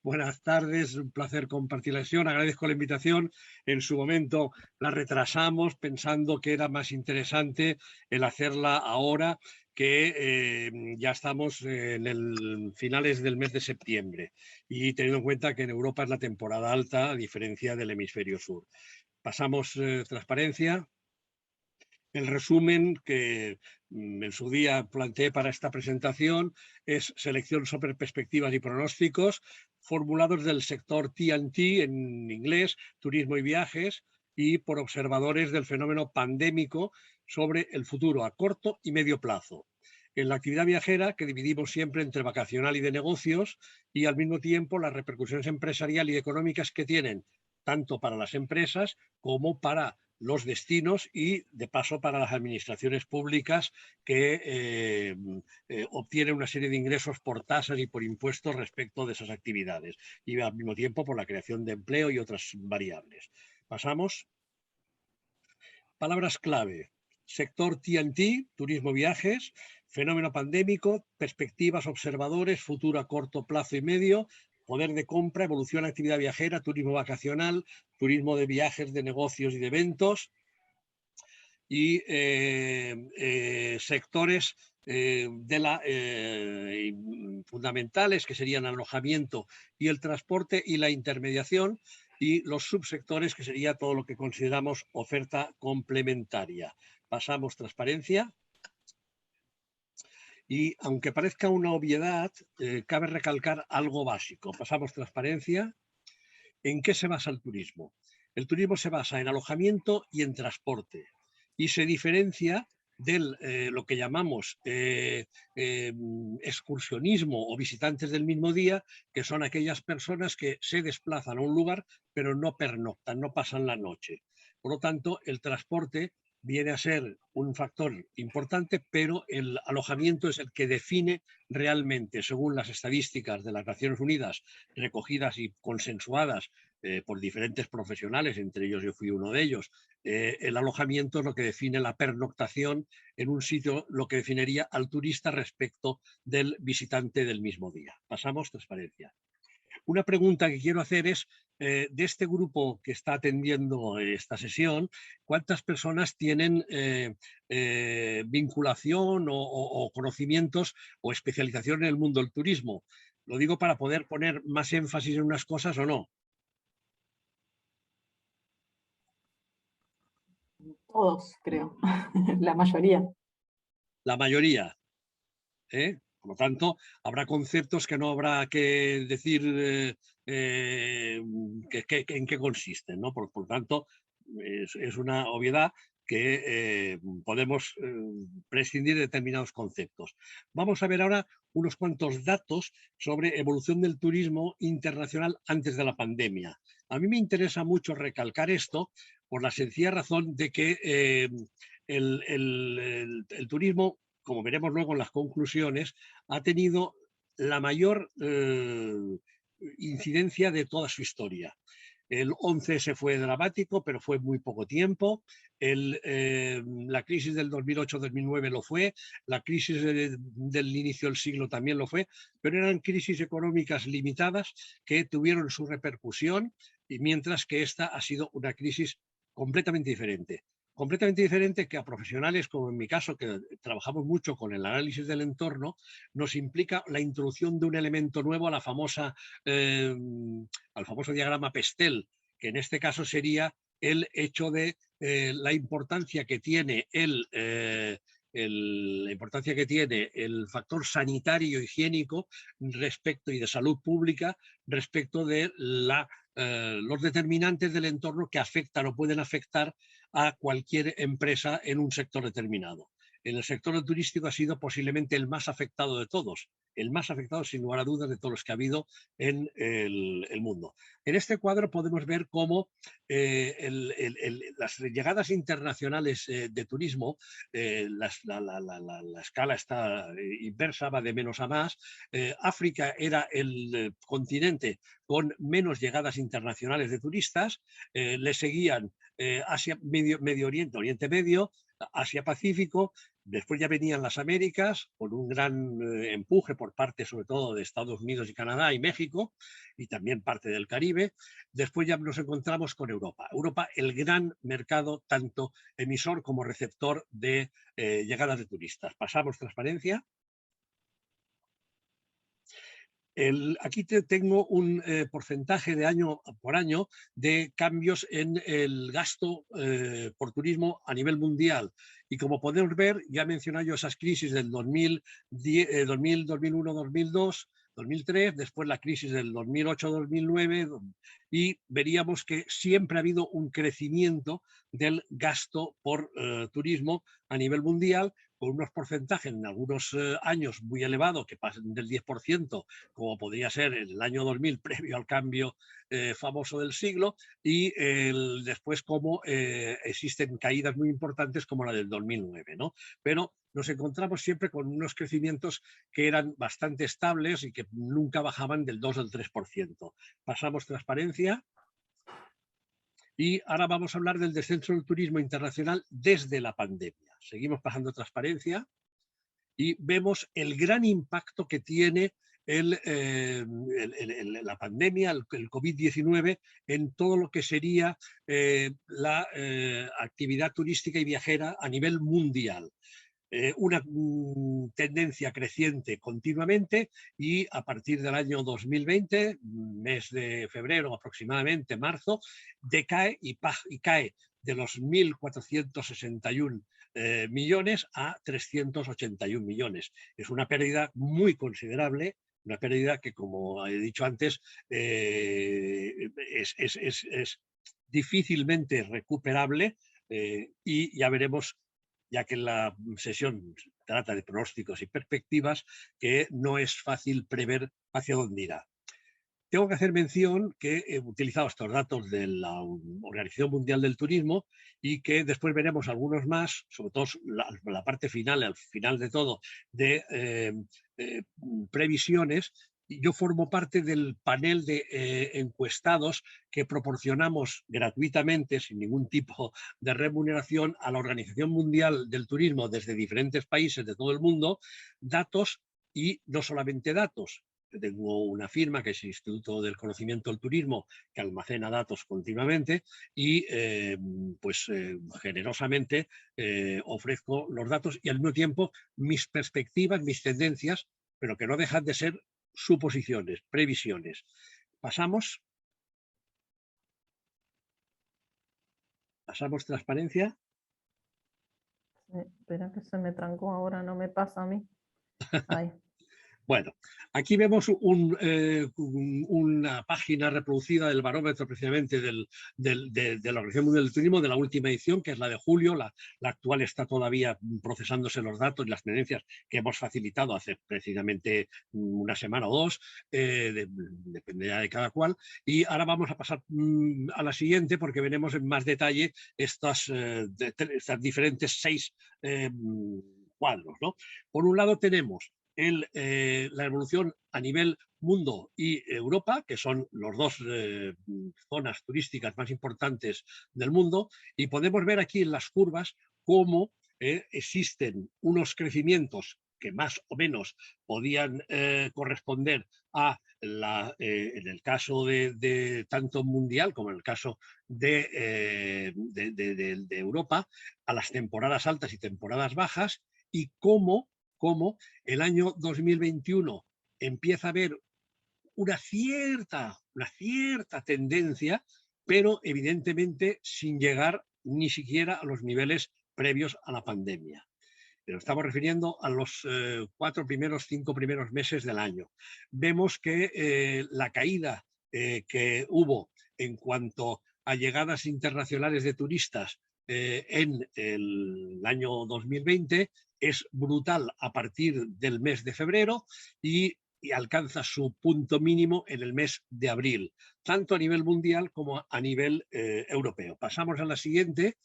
Buenas tardes, un placer compartir la sesión. Agradezco la invitación. En su momento la retrasamos pensando que era más interesante el hacerla ahora que ya estamos en el finales del mes de septiembre y teniendo en cuenta que en Europa es la temporada alta a diferencia del hemisferio sur. Pasamos transparencia. El resumen que en su día planteé para esta presentación es selección sobre perspectivas y pronósticos formulados del sector T&T en inglés, turismo y viajes, y por observadores del fenómeno pandémico sobre el futuro a corto y medio plazo. En la actividad viajera, que dividimos siempre entre vacacional y de negocios, y al mismo tiempo las repercusiones empresariales y económicas que tienen, tanto para las empresas como para los destinos y, de paso, para las administraciones públicas que obtienen una serie de ingresos por tasas y por impuestos respecto de esas actividades y, al mismo tiempo, por la creación de empleo y otras variables. Pasamos. Palabras clave. Sector T&T, turismo viajes, fenómeno pandémico, perspectivas observadores, futuro a corto plazo y medio, poder de compra, evolución, actividad viajera, turismo vacacional, turismo de viajes, de negocios y de eventos, y sectores fundamentales que serían alojamiento y el transporte y la intermediación, y los subsectores que sería todo lo que consideramos oferta complementaria. Pasamos transparencia. Y aunque parezca una obviedad, cabe recalcar algo básico. Pasamos transparencia. ¿En qué se basa el turismo? El turismo se basa en alojamiento y en transporte y se diferencia de lo que llamamos excursionismo o visitantes del mismo día, que son aquellas personas que se desplazan a un lugar pero no pernoctan, no pasan la noche. Por lo tanto, el transporte viene a ser un factor importante, pero el alojamiento es el que define realmente, según las estadísticas de las Naciones Unidas, recogidas y consensuadas por diferentes profesionales, entre ellos yo fui uno de ellos. El alojamiento es lo que define la pernoctación en un sitio, lo que definiría al turista respecto del visitante del mismo día. Pasamos, transparencia. Una pregunta que quiero hacer es, de este grupo que está atendiendo esta sesión, ¿cuántas personas tienen vinculación o conocimientos o especialización en el mundo del turismo? Lo digo para poder poner más énfasis en unas cosas o no. Todos, creo, la mayoría. La mayoría. Por lo tanto, habrá conceptos que no habrá que decir en qué consisten, ¿no? Por lo tanto, es una obviedad que podemos prescindir de determinados conceptos. Vamos a ver ahora unos cuantos datos sobre evolución del turismo internacional antes de la pandemia. A mí me interesa mucho recalcar esto por la sencilla razón de que el turismo, como veremos luego en las conclusiones, ha tenido la mayor incidencia de toda su historia. El 11S fue dramático, pero fue muy poco tiempo. La crisis del 2008-2009 lo fue, la crisis del inicio del siglo también lo fue, pero eran crisis económicas limitadas que tuvieron su repercusión, y mientras que esta ha sido una crisis completamente diferente. Completamente diferente que a profesionales como en mi caso, que trabajamos mucho con el análisis del entorno, nos implica la introducción de un elemento nuevo a la famosa, al famoso diagrama Pestel, que en este caso sería el hecho de la importancia que tiene la importancia que tiene el factor sanitario higiénico respecto y de salud pública respecto de los determinantes del entorno que afectan o pueden afectar a cualquier empresa en un sector determinado. En el sector turístico ha sido posiblemente el más afectado de todos, el más afectado sin lugar a dudas de todos los que ha habido en el mundo. En este cuadro podemos ver cómo las llegadas internacionales de turismo, la escala está inversa, va de menos a más. África era el continente con menos llegadas internacionales de turistas, le seguían Asia, Medio Oriente, Oriente Medio, Asia Pacífico, Después ya venían las Américas, con un gran empuje por parte sobre todo de Estados Unidos y Canadá y México, y también parte del Caribe. Después ya nos encontramos con Europa. Europa, el gran mercado, tanto emisor como receptor de llegadas de turistas. Pasamos transparencia. Aquí tengo un porcentaje de año por año de cambios en el gasto por turismo a nivel mundial. Y como podemos ver, ya he mencionado yo esas crisis del 2010, 2000, 2001, 2002, 2003, después la crisis del 2008-2009, y veríamos que siempre ha habido un crecimiento del gasto por turismo a nivel mundial, con unos porcentajes en algunos años muy elevados, que pasan del 10%, como podría ser el año 2000, previo al cambio famoso del siglo, y después como existen caídas muy importantes como la del 2009, ¿no? Pero nos encontramos siempre con unos crecimientos que eran bastante estables y que nunca bajaban del 2 al 3%. Pasamos transparencia. Y ahora vamos a hablar del descenso del turismo internacional desde la pandemia. Seguimos pasando transparencia y vemos el gran impacto que tiene la pandemia, el COVID-19, en todo lo que sería la actividad turística y viajera a nivel mundial. Una tendencia creciente continuamente, y a partir del año 2020, mes de febrero aproximadamente, marzo, decae y cae de los 1.461 millones a 381 millones. Es una pérdida muy considerable, una pérdida que, como he dicho antes, es difícilmente recuperable, y ya veremos, ya que la sesión trata de pronósticos y perspectivas, que no es fácil prever hacia dónde irá. Tengo que hacer mención que he utilizado estos datos de la Organización Mundial del Turismo, y que después veremos algunos más, sobre todo la parte final, al final de todo, de previsiones. Yo formo parte del panel de encuestados que proporcionamos gratuitamente, sin ningún tipo de remuneración, a la Organización Mundial del Turismo desde diferentes países de todo el mundo, datos, y no solamente datos. Tengo una firma que es el Instituto del Conocimiento del Turismo, que almacena datos continuamente, y generosamente ofrezco los datos y al mismo tiempo mis perspectivas, mis tendencias, pero que no dejan de ser suposiciones, previsiones. Pasamos transparencia. Espera que se me trancó ahora, no me pasa a mí. Ahí. Bueno, aquí vemos una página reproducida del barómetro precisamente de la Organización Mundial del Turismo, de la última edición, que es la de julio. La actual está todavía procesándose los datos y las tendencias que hemos facilitado hace precisamente una semana o dos, dependerá de cada cual. Y ahora vamos a pasar a la siguiente, porque veremos en más detalle estas diferentes 6 cuadros, ¿no? Por un lado tenemos la evolución a nivel mundo y Europa, que son los dos zonas turísticas más importantes del mundo, y podemos ver aquí en las curvas cómo existen unos crecimientos que más o menos podían corresponder a en el caso de tanto mundial como en el caso de Europa, a las temporadas altas y temporadas bajas, y cómo el año 2021 empieza a haber una cierta tendencia, pero evidentemente sin llegar ni siquiera a los niveles previos a la pandemia. Pero estamos refiriendo a los 5 primeros meses del año. Vemos que la caída que hubo en cuanto a llegadas internacionales de turistas en el año 2020 es brutal a partir del mes de febrero, y alcanza su punto mínimo en el mes de abril, tanto a nivel mundial como a nivel europeo. Pasamos a la siguiente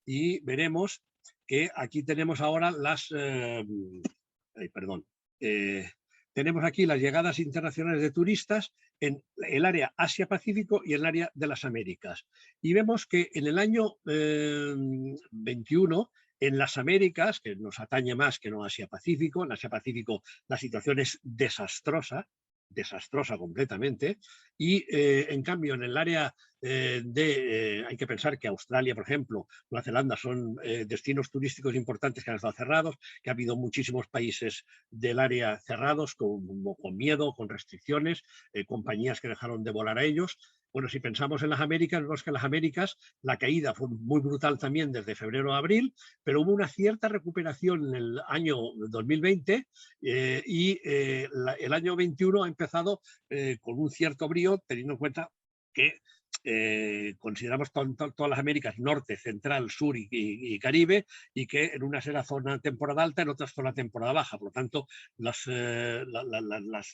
y veremos que aquí tenemos ahora tenemos aquí las llegadas internacionales de turistas en el área Asia-Pacífico y el área de las Américas. Y vemos que en el año 21 En las Américas, que nos atañe más que no Asia-Pacífico, en Asia-Pacífico la situación es desastrosa completamente, y en cambio en el área hay que pensar que Australia, por ejemplo, Nueva Zelanda son destinos turísticos importantes que han estado cerrados, que ha habido muchísimos países del área cerrados con miedo, con restricciones, compañías que dejaron de volar a ellos. Bueno, si pensamos en las Américas, vemos que en las Américas la caída fue muy brutal también desde febrero a abril, pero hubo una cierta recuperación en el año 2020 y el año 21 ha empezado con un cierto brío, teniendo en cuenta que consideramos todas las Américas, norte, central, sur y Caribe, y que en unas era zona temporada alta, en otras zona temporada baja. Por lo tanto, las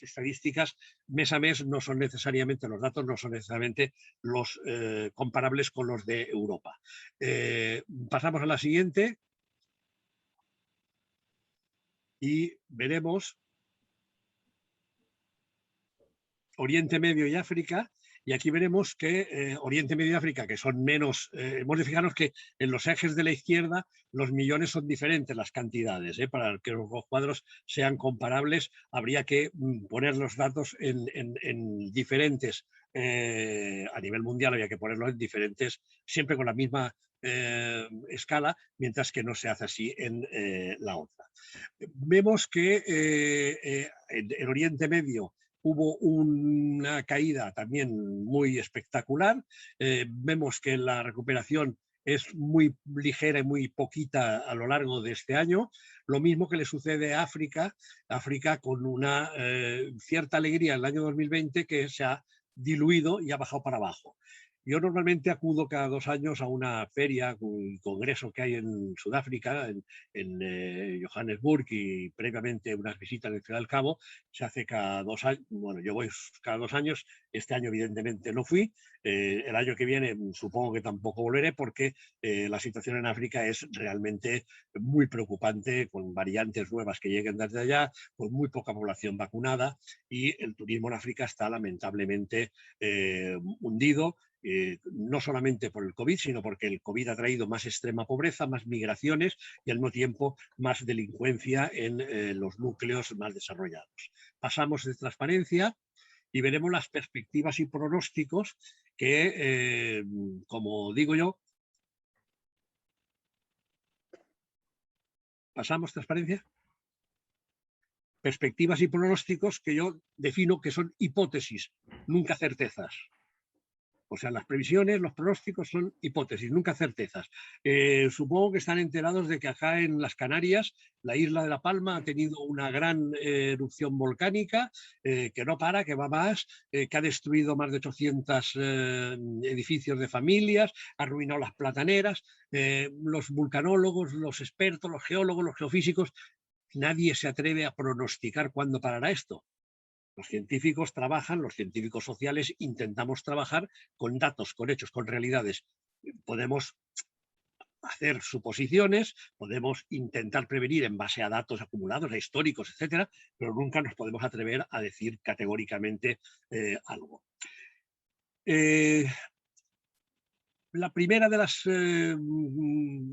estadísticas mes a mes no son necesariamente, los datos no son necesariamente los comparables con los de Europa. Pasamos a la siguiente y veremos Oriente Medio y África. Y aquí veremos que Oriente Medio y África, que son menos, hemos de fijarnos que en los ejes de la izquierda los millones son diferentes, las cantidades. Para que los cuadros sean comparables, habría que poner los datos en diferentes, a nivel mundial habría que ponerlos en diferentes, siempre con la misma escala, mientras que no se hace así en la otra. Vemos que en Oriente Medio hubo una caída también muy espectacular. Vemos que la recuperación es muy ligera y muy poquita a lo largo de este año. Lo mismo que le sucede a África, con una cierta alegría en el año 2020 que se ha diluido y ha bajado para abajo. Yo normalmente acudo cada 2 años a una feria, un congreso que hay en Sudáfrica, en Johannesburg, y previamente unas visitas en Ciudad del Cabo. Se hace cada 2 años, bueno, yo voy cada 2 años, este año evidentemente no fui, el año que viene supongo que tampoco volveré porque la situación en África es realmente muy preocupante, con variantes nuevas que lleguen desde allá, con muy poca población vacunada, y el turismo en África está lamentablemente hundido. No solamente por el COVID, sino porque el COVID ha traído más extrema pobreza, más migraciones y al mismo tiempo más delincuencia en los núcleos más desarrollados. Pasamos de transparencia y veremos las perspectivas y pronósticos que, como digo yo, pasamos transparencia. Perspectivas y pronósticos que yo defino que son hipótesis, nunca certezas. O sea, las previsiones, los pronósticos son hipótesis, nunca certezas. Supongo que están enterados de que acá en las Canarias, la isla de La Palma ha tenido una gran erupción volcánica que no para, que va más, que ha destruido más de 800 edificios de familias, ha arruinado las plataneras. Los vulcanólogos, los expertos, los geólogos, los geofísicos, nadie se atreve a pronosticar cuándo parará esto. Los científicos trabajan, los científicos sociales intentamos trabajar con datos, con hechos, con realidades. Podemos hacer suposiciones, podemos intentar prevenir en base a datos acumulados, a históricos, etcétera, pero nunca nos podemos atrever a decir categóricamente algo. La primera de las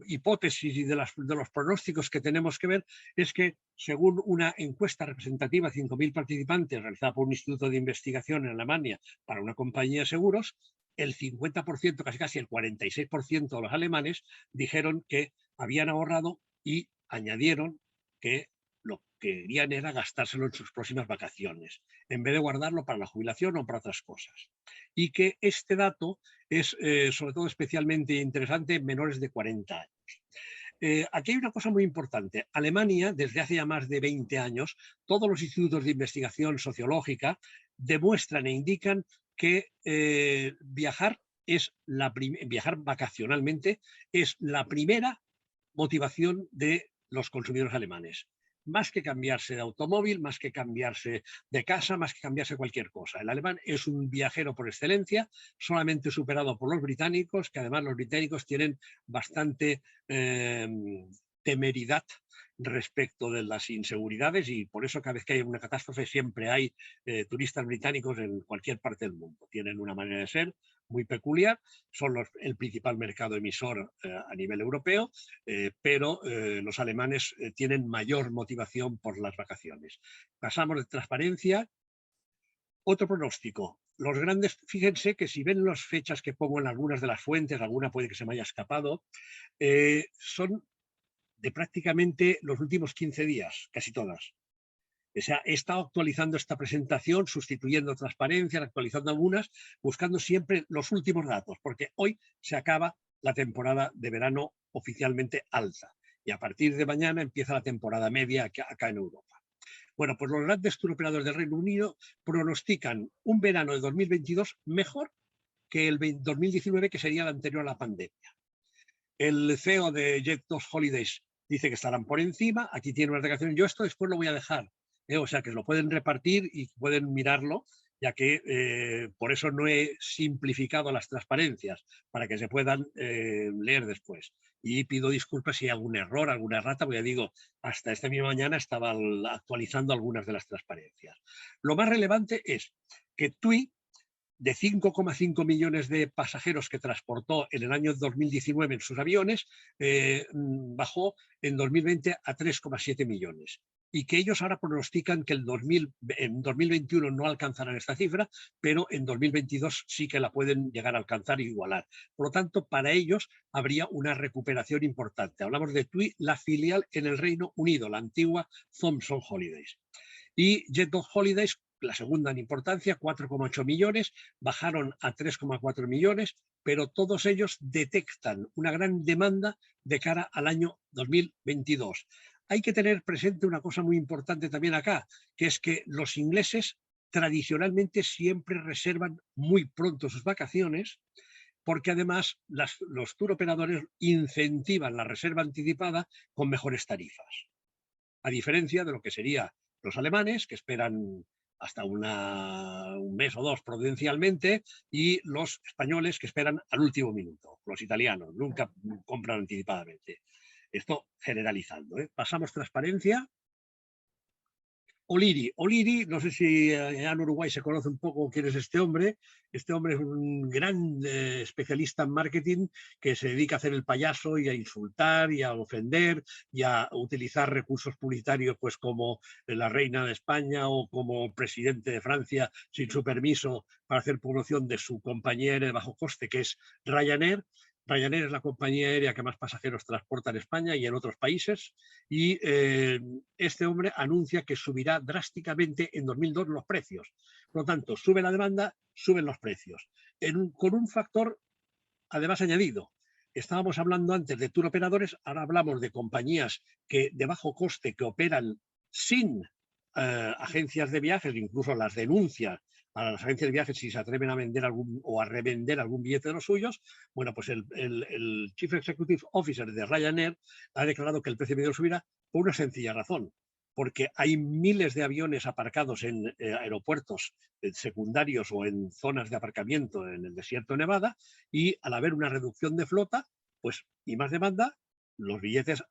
hipótesis y de los pronósticos que tenemos que ver es que, según una encuesta representativa, 5.000 participantes, realizada por un instituto de investigación en Alemania para una compañía de seguros, el 50%, casi el 46% de los alemanes dijeron que habían ahorrado y añadieron que lo que querían era gastárselo en sus próximas vacaciones, en vez de guardarlo para la jubilación o para otras cosas. Y que este dato es sobre todo especialmente interesante en menores de 40 años. Aquí hay una cosa muy importante. Alemania, desde hace ya más de 20 años, todos los institutos de investigación sociológica demuestran e indican que viajar vacacionalmente es la primera motivación de los consumidores alemanes. Más que cambiarse de automóvil, más que cambiarse de casa, más que cambiarse cualquier cosa. El alemán es un viajero por excelencia, solamente superado por los británicos, que además los británicos tienen bastante temeridad respecto de las inseguridades y por eso cada vez que hay una catástrofe siempre hay turistas británicos en cualquier parte del mundo. Tienen una manera de ser muy peculiar, son el principal mercado emisor a nivel europeo, pero los alemanes tienen mayor motivación por las vacaciones. Pasamos de transparencia. Otro pronóstico. Los grandes, fíjense que si ven las fechas que pongo en algunas de las fuentes, alguna puede que se me haya escapado, son de prácticamente los últimos 15 días, casi todas. O sea, he estado actualizando esta presentación, sustituyendo transparencias, actualizando algunas, buscando siempre los últimos datos, porque hoy se acaba la temporada de verano oficialmente alta y a partir de mañana empieza la temporada media acá en Europa. Bueno, pues los grandes turoperadores del Reino Unido pronostican un verano de 2022 mejor que el 2019, que sería el anterior a la pandemia. El CEO de Jet2 Holidays dice que estarán por encima. Aquí tiene una declaración. Yo esto después lo voy a dejar. O sea, que lo pueden repartir y pueden mirarlo, ya que por eso no he simplificado las transparencias, para que se puedan leer después. Y pido disculpas si hay algún error, alguna errata, porque ya digo, hasta esta misma mañana estaba actualizando algunas de las transparencias. Lo más relevante es que TUI, de 5,5 millones de pasajeros que transportó en el año 2019 en sus aviones, bajó en 2020 a 3,7 millones. Y que ellos ahora pronostican que en 2021 no alcanzarán esta cifra, pero en 2022 sí que la pueden llegar a alcanzar e igualar. Por lo tanto, para ellos habría una recuperación importante. Hablamos de TUI, la filial en el Reino Unido, la antigua Thomson Holidays. Y Jet2 Holidays, la segunda en importancia, 4,8 millones, bajaron a 3,4 millones, pero todos ellos detectan una gran demanda de cara al año 2022. Hay que tener presente una cosa muy importante también acá, que es que los ingleses tradicionalmente siempre reservan muy pronto sus vacaciones, porque además los turoperadores incentivan la reserva anticipada con mejores tarifas. A diferencia de lo que sería los alemanes, que esperan hasta un mes o dos prudencialmente, y los españoles, que esperan al último minuto. Los italianos nunca compran anticipadamente. Esto generalizando. Pasamos transparencia. O'Leary, no sé si allá en Uruguay se conoce un poco quién es este hombre. Este hombre es un gran especialista en marketing que se dedica a hacer el payaso y a insultar y a ofender y a utilizar recursos publicitarios pues como la reina de España o como presidente de Francia sin su permiso para hacer promoción de su compañía aérea de bajo coste, que es Ryanair. Ryanair es la compañía aérea que más pasajeros transporta en España y en otros países, y este hombre anuncia que subirá drásticamente en 2002 los precios. Por lo tanto, sube la demanda, suben los precios. Con un factor además añadido. Estábamos hablando antes de tour operadores, ahora hablamos de compañías de bajo coste que operan sin agencias de viajes, incluso las denuncias a las agencias de viajes si se atreven a vender o a revender algún billete de los suyos. Bueno, pues el Chief Executive Officer de Ryanair ha declarado que el precio medio subirá por una sencilla razón, porque hay miles de aviones aparcados en aeropuertos secundarios o en zonas de aparcamiento en el desierto de Nevada, y al haber una reducción de flota pues, y más demanda, los billetes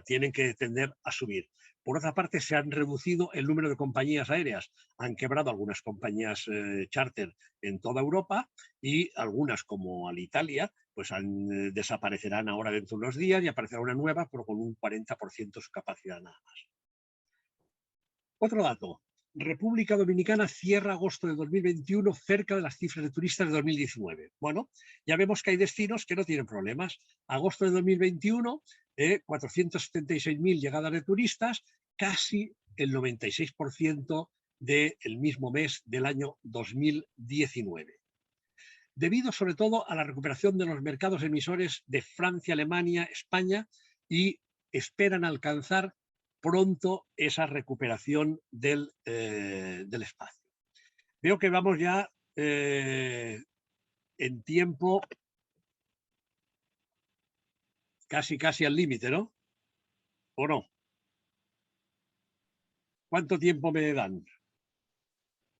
tienen que tender a subir. Por otra parte, se han reducido el número de compañías aéreas. Han quebrado algunas compañías charter en toda Europa y algunas, como Alitalia, pues desaparecerán ahora dentro de unos días y aparecerá una nueva, pero con un 40% de su capacidad nada más. Otro dato. República Dominicana cierra agosto de 2021 cerca de las cifras de turistas de 2019. Bueno, ya vemos que hay destinos que no tienen problemas. Agosto de 2021, 476.000 llegadas de turistas, casi el 96% del mismo mes del año 2019. Debido sobre todo a la recuperación de los mercados emisores de Francia, Alemania, España, y esperan alcanzar pronto esa recuperación del espacio. Veo que vamos ya en tiempo casi al límite, ¿no? ¿O no? ¿Cuánto tiempo me dan?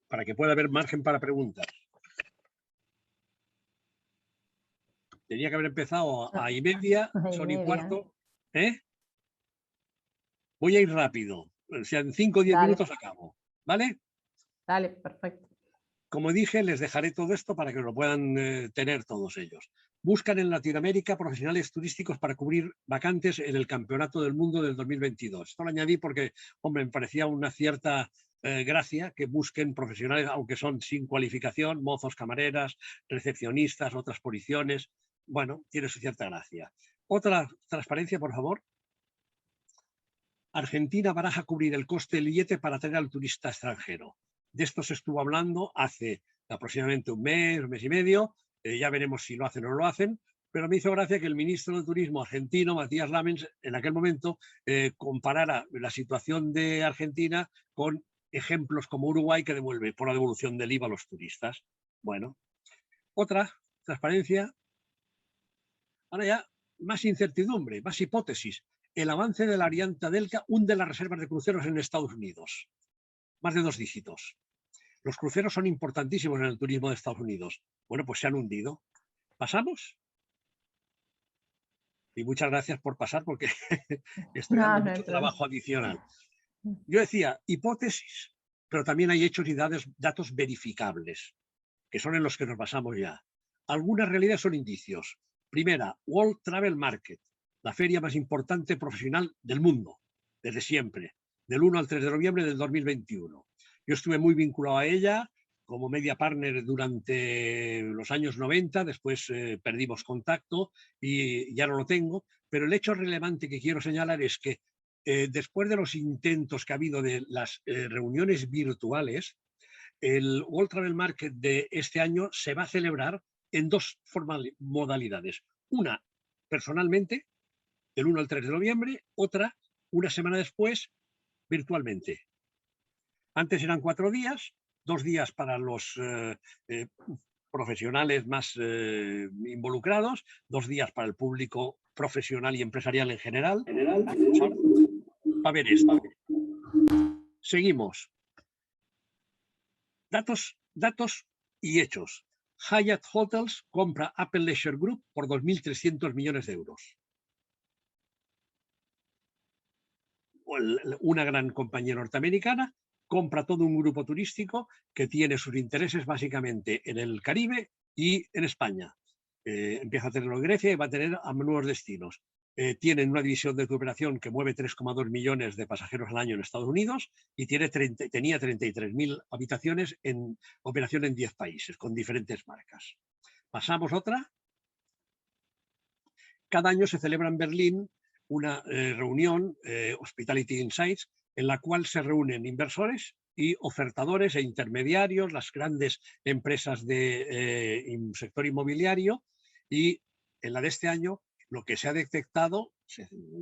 Para que pueda haber margen para preguntas. Tenía que haber empezado a y media, son y cuarto. ¿Eh? Voy a ir rápido. O sea, en 5 o 10 Dale. minutos acabo. ¿Vale? Dale, perfecto. Como dije, les dejaré todo esto para que lo puedan tener todos ellos. Buscan en Latinoamérica profesionales turísticos para cubrir vacantes en el Campeonato del Mundo del 2022. Esto lo añadí porque, hombre, me parecía una cierta gracia que busquen profesionales, aunque son sin cualificación, mozos, camareras, recepcionistas, otras posiciones. Bueno, tiene su cierta gracia. Otra transparencia, por favor. Argentina baraja cubrir el coste del billete para atraer al turista extranjero. De esto se estuvo hablando hace aproximadamente un mes y medio. Ya veremos si lo hacen o no lo hacen. Pero me hizo gracia que el ministro de Turismo argentino, Matías Lamens, en aquel momento comparara la situación de Argentina con ejemplos como Uruguay, que devuelve por la devolución del IVA a los turistas. Bueno, otra transparencia. Ahora ya más incertidumbre, más hipótesis. El avance de la variante Delta hunde las reservas de cruceros en Estados Unidos. Más de 2 dígitos. Los cruceros son importantísimos en el turismo de Estados Unidos. Bueno, pues se han hundido. ¿Pasamos? Y muchas gracias por pasar porque estoy dando mucho trabajo adicional. Yo decía hipótesis, pero también hay hechos y datos verificables, que son en los que nos basamos ya. Algunas realidades son indicios. Primera, World Travel Market, la feria más importante profesional del mundo, desde siempre, del 1 al 3 de noviembre del 2021. Yo estuve muy vinculado a ella como media partner durante los años 90, después perdimos contacto y ya no lo tengo, pero el hecho relevante que quiero señalar es que después de los intentos que ha habido de las reuniones virtuales, el World Travel Market de este año se va a celebrar en 2 modalidades. Una, personalmente, del 1 al 3 de noviembre, otra, una semana después, virtualmente. Antes eran 4 días, 2 días para los profesionales más involucrados, 2 días para el público profesional y empresarial en general. Va a ver esto. Seguimos. Datos y hechos. Hyatt Hotels compra Apple Leisure Group por 2.300 millones de euros. Una gran compañía norteamericana compra todo un grupo turístico que tiene sus intereses básicamente en el Caribe y en España. Empieza a tenerlo en Grecia y va a tener a nuevos destinos. Tienen una división de cooperación que mueve 3,2 millones de pasajeros al año en Estados Unidos y tenía 33.000 habitaciones en operación en 10 países con diferentes marcas. Pasamos otra. Cada año se celebra en Berlín una reunión, Hospitality Insights, en la cual se reúnen inversores y ofertadores e intermediarios, las grandes empresas del sector inmobiliario, y en la de este año lo que se ha detectado,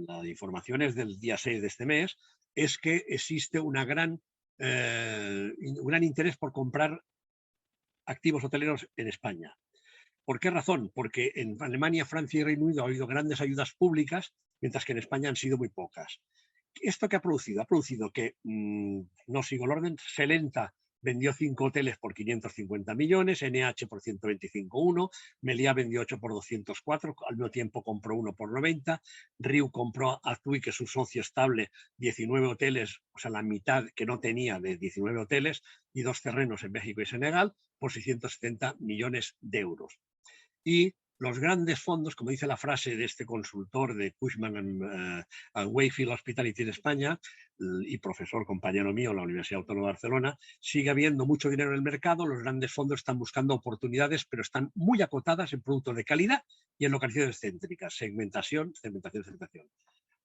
la información es del día 6 de este mes, es que existe un gran interés por comprar activos hoteleros en España. ¿Por qué razón? Porque en Alemania, Francia y Reino Unido ha habido grandes ayudas públicas, mientras que en España han sido muy pocas. ¿Esto qué ha producido? Ha producido que, no sigo el orden, Selenta vendió 5 hoteles por 550 millones, NH por 125,1, Meliá vendió 8 por 204, al mismo tiempo compró 1 por 90, Riu compró a TUI, que es su socio estable, 19 hoteles, o sea, la mitad que no tenía de 19 hoteles, y 2 terrenos en México y Senegal por 670 millones de euros. Y los grandes fondos, como dice la frase de este consultor de Cushman & Wakefield Hospitality de España y profesor compañero mío en la Universidad Autónoma de Barcelona, sigue habiendo mucho dinero en el mercado, los grandes fondos están buscando oportunidades, pero están muy acotadas en productos de calidad y en localizaciones céntricas, segmentación.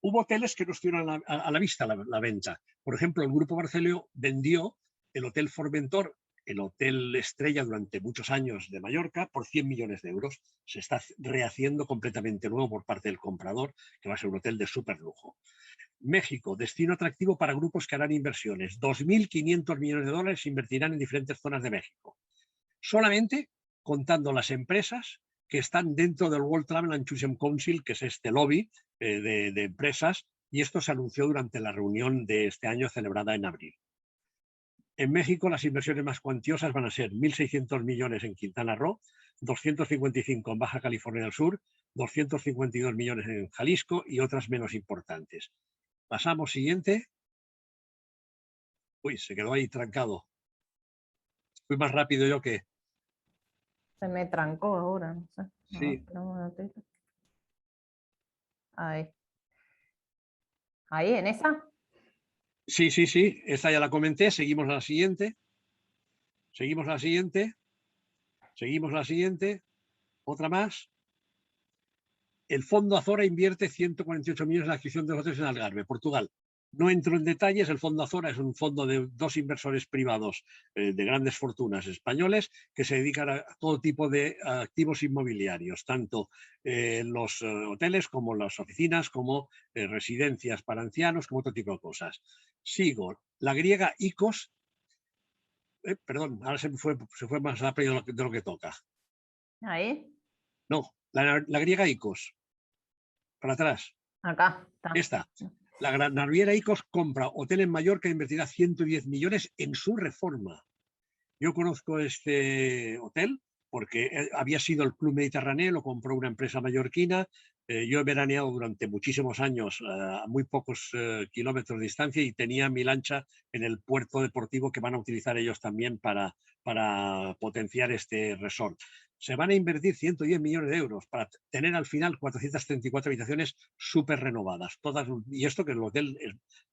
Hubo hoteles que no estuvieron a la vista la venta. Por ejemplo, el Grupo Barceló vendió el Hotel Formentor, el hotel estrella durante muchos años de Mallorca, por 100 millones de euros. Se está rehaciendo completamente nuevo por parte del comprador, que va a ser un hotel de súper lujo. México, destino atractivo para grupos que harán inversiones. 2.500 millones de dólares se invertirán en diferentes zonas de México. Solamente contando las empresas que están dentro del World Travel and Tourism Council, que es este lobby de empresas, y esto se anunció durante la reunión de este año celebrada en abril. En México las inversiones más cuantiosas van a ser 1.600 millones en Quintana Roo, 255 en Baja California del Sur, 252 millones en Jalisco y otras menos importantes. Pasamos, siguiente. Uy, se quedó ahí trancado. Fui más rápido yo que... Se me trancó ahora, no sé. Sí. Espera un momentito. Ahí. Ahí, en esa. Sí, sí, sí. Esta ya la comenté. Seguimos a la siguiente. Seguimos a la siguiente. Seguimos a la siguiente. Otra más. El Fondo Azora invierte 148 millones en la adquisición de los hoteles en Algarve, Portugal. No entro en detalles, el Fondo Azora es un fondo de dos inversores privados de grandes fortunas españoles que se dedican a todo tipo de activos inmobiliarios, tanto los hoteles como las oficinas, como residencias para ancianos, como otro tipo de cosas. Sigo, la griega ICOS, perdón, ahora se fue más rápido de lo que toca. Ahí. No, la griega ICOS, para atrás. Acá está. Esta. La naviera ICOS compra hotel en Mallorca e invertirá 110 millones en su reforma. Yo conozco este hotel porque había sido el Club Mediterráneo, lo compró una empresa mallorquina. Yo he veraneado durante muchísimos años a muy pocos kilómetros de distancia y tenía mi lancha en el puerto deportivo que van a utilizar ellos también para potenciar este resort. Se van a invertir 110 millones de euros para tener al final 434 habitaciones súper renovadas. Todas, y esto que el hotel,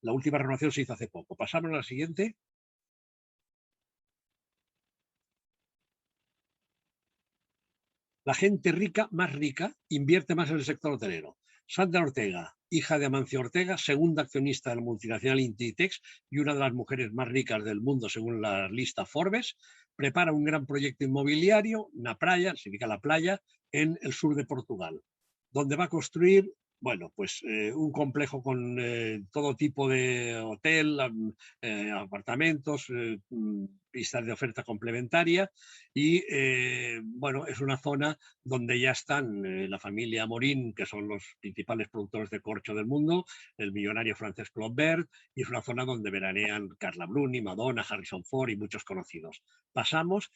la última renovación se hizo hace poco. Pasamos a la siguiente. La gente rica, más rica, invierte más en el sector hotelero. Sandra Ortega, hija de Amancio Ortega, segunda accionista de la multinacional Inditex y una de las mujeres más ricas del mundo según la lista Forbes, prepara un gran proyecto inmobiliario, una playa, significa la playa, en el sur de Portugal, donde va a construir, bueno, pues un complejo con todo tipo de hotel, apartamentos, pistas de oferta complementaria y, bueno, es una zona donde ya están la familia Amorín, que son los principales productores de corcho del mundo, el millonario francés Claude Bert, y es una zona donde veranean Carla Bruni, Madonna, Harrison Ford y muchos conocidos. Pasamos,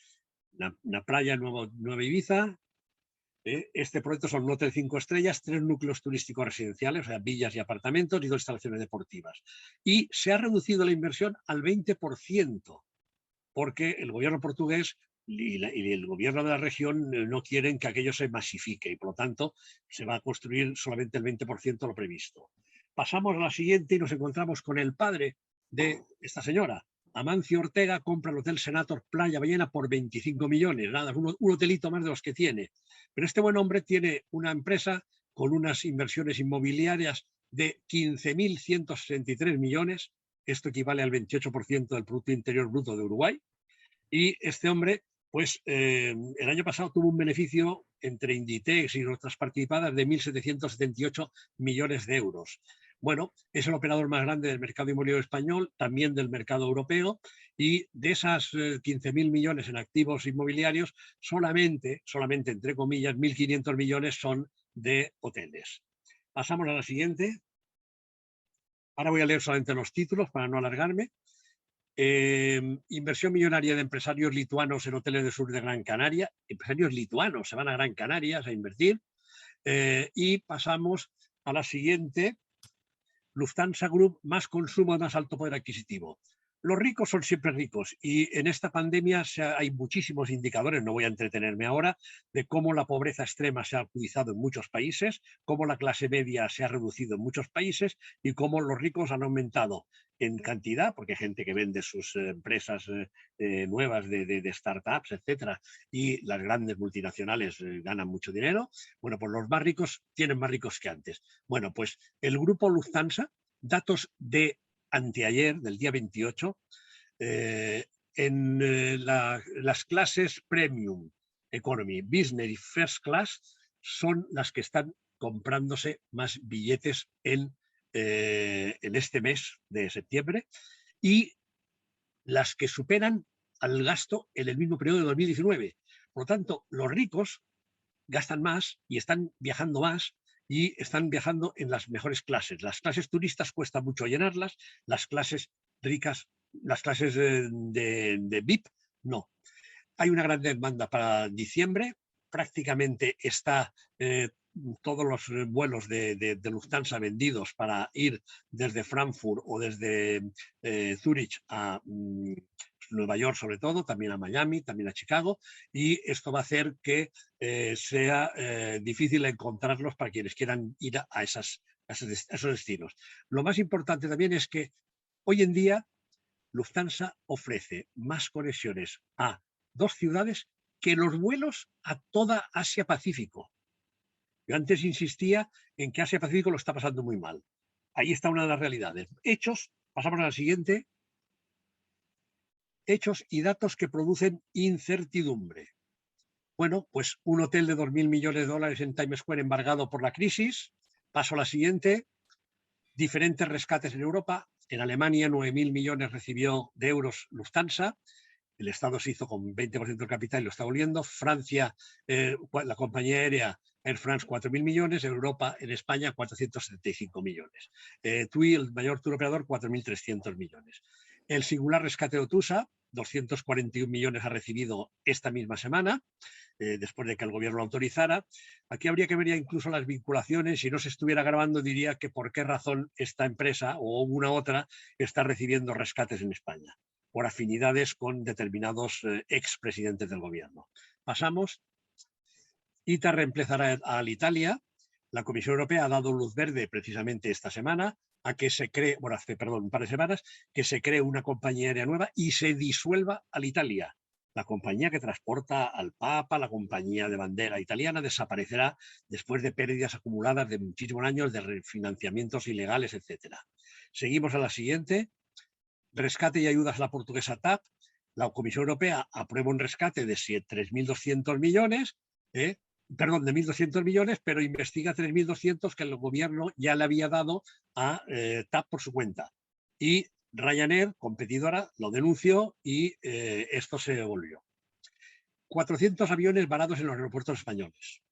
una playa Nueva Ibiza. Este proyecto son un hotel 5 estrellas, 3 núcleos turísticos residenciales, o sea, villas y apartamentos y 2 instalaciones deportivas. Y se ha reducido la inversión al 20%, porque el gobierno portugués y el gobierno de la región no quieren que aquello se masifique y por lo tanto se va a construir solamente el 20% de lo previsto. Pasamos a la siguiente y nos encontramos con el padre de esta señora. Amancio Ortega compra el Hotel Senator Playa Ballena por 25 millones, nada, un hotelito más de los que tiene. Pero este buen hombre tiene una empresa con unas inversiones inmobiliarias de 15.163 millones, esto equivale al 28% del Producto Interior Bruto de Uruguay, y este hombre, pues el año pasado tuvo un beneficio entre Inditex y otras participadas de 1.778 millones de euros. Bueno, es el operador más grande del mercado inmobiliario español, también del mercado europeo, y de esas 15.000 millones en activos inmobiliarios, solamente, entre comillas, 1.500 millones son de hoteles. Pasamos a la siguiente. Ahora voy a leer solamente los títulos para no alargarme. Inversión millonaria de empresarios lituanos en hoteles del sur de Gran Canaria. Empresarios lituanos se van a Gran Canaria a invertir. Y pasamos a la siguiente. Lufthansa Group, más consumo, más alto poder adquisitivo. Los ricos son siempre ricos y en esta pandemia hay muchísimos indicadores, no voy a entretenerme ahora, de cómo la pobreza extrema se ha agudizado en muchos países, cómo la clase media se ha reducido en muchos países y cómo los ricos han aumentado en cantidad, porque hay gente que vende sus empresas nuevas de startups, etcétera, y las grandes multinacionales ganan mucho dinero. Bueno, pues los más ricos tienen más ricos que antes. Bueno, pues el grupo Lufthansa, datos de anteayer, del día 28, en las clases Premium, Economy, Business y First Class son las que están comprándose más billetes en este mes de septiembre y las que superan al gasto en el mismo periodo de 2019. Por lo tanto, los ricos gastan más y están viajando más y están viajando en las mejores clases. Las clases turistas cuesta mucho llenarlas, las clases ricas, las clases de VIP, no. Hay una gran demanda para diciembre, prácticamente está todos los vuelos de Lufthansa vendidos para ir desde Frankfurt o desde Zúrich a Nueva York sobre todo, también a Miami, también a Chicago, y esto va a hacer que sea difícil encontrarlos para quienes quieran ir a esos destinos. Lo más importante también es que hoy en día Lufthansa ofrece más conexiones a 2 ciudades que los vuelos a toda Asia-Pacífico. Yo antes insistía en que Asia-Pacífico lo está pasando muy mal. Ahí está una de las realidades. Hechos, pasamos a la siguiente. Hechos y datos que producen incertidumbre. Bueno, pues un hotel de 2.000 millones de dólares en Times Square embargado por la crisis. Paso a la siguiente. Diferentes rescates en Europa. En Alemania 9.000 millones recibió de euros Lufthansa. El Estado se hizo con 20% del capital y lo está volviendo. Francia, la compañía aérea Air France, 4.000 millones. Europa, en España, 475 millones. TUI, el mayor tour operador, 4.300 millones. El singular rescate de Otusa, 241 millones ha recibido esta misma semana, después de que el gobierno lo autorizara. Aquí habría que ver ya incluso las vinculaciones. Si no se estuviera grabando, diría que por qué razón esta empresa o una otra está recibiendo rescates en España, por afinidades con determinados expresidentes del gobierno. Pasamos. ITA reemplazará a Alitalia. La Comisión Europea ha dado luz verde precisamente esta semana a que se cree, bueno, hace, perdón, un par de semanas, que se cree una compañía aérea nueva y se disuelva Alitalia. La compañía que transporta al Papa, la compañía de bandera italiana, desaparecerá después de pérdidas acumuladas de muchísimos años de refinanciamientos ilegales, etc. Seguimos a la siguiente. Rescate y ayudas a la portuguesa TAP. La Comisión Europea aprueba un rescate de 3.200 millones, de 1.200 millones, pero investiga 3.200 que el gobierno ya le había dado a TAP por su cuenta. Y Ryanair, competidora, lo denunció y esto se devolvió. 400 aviones varados en los aeropuertos españoles.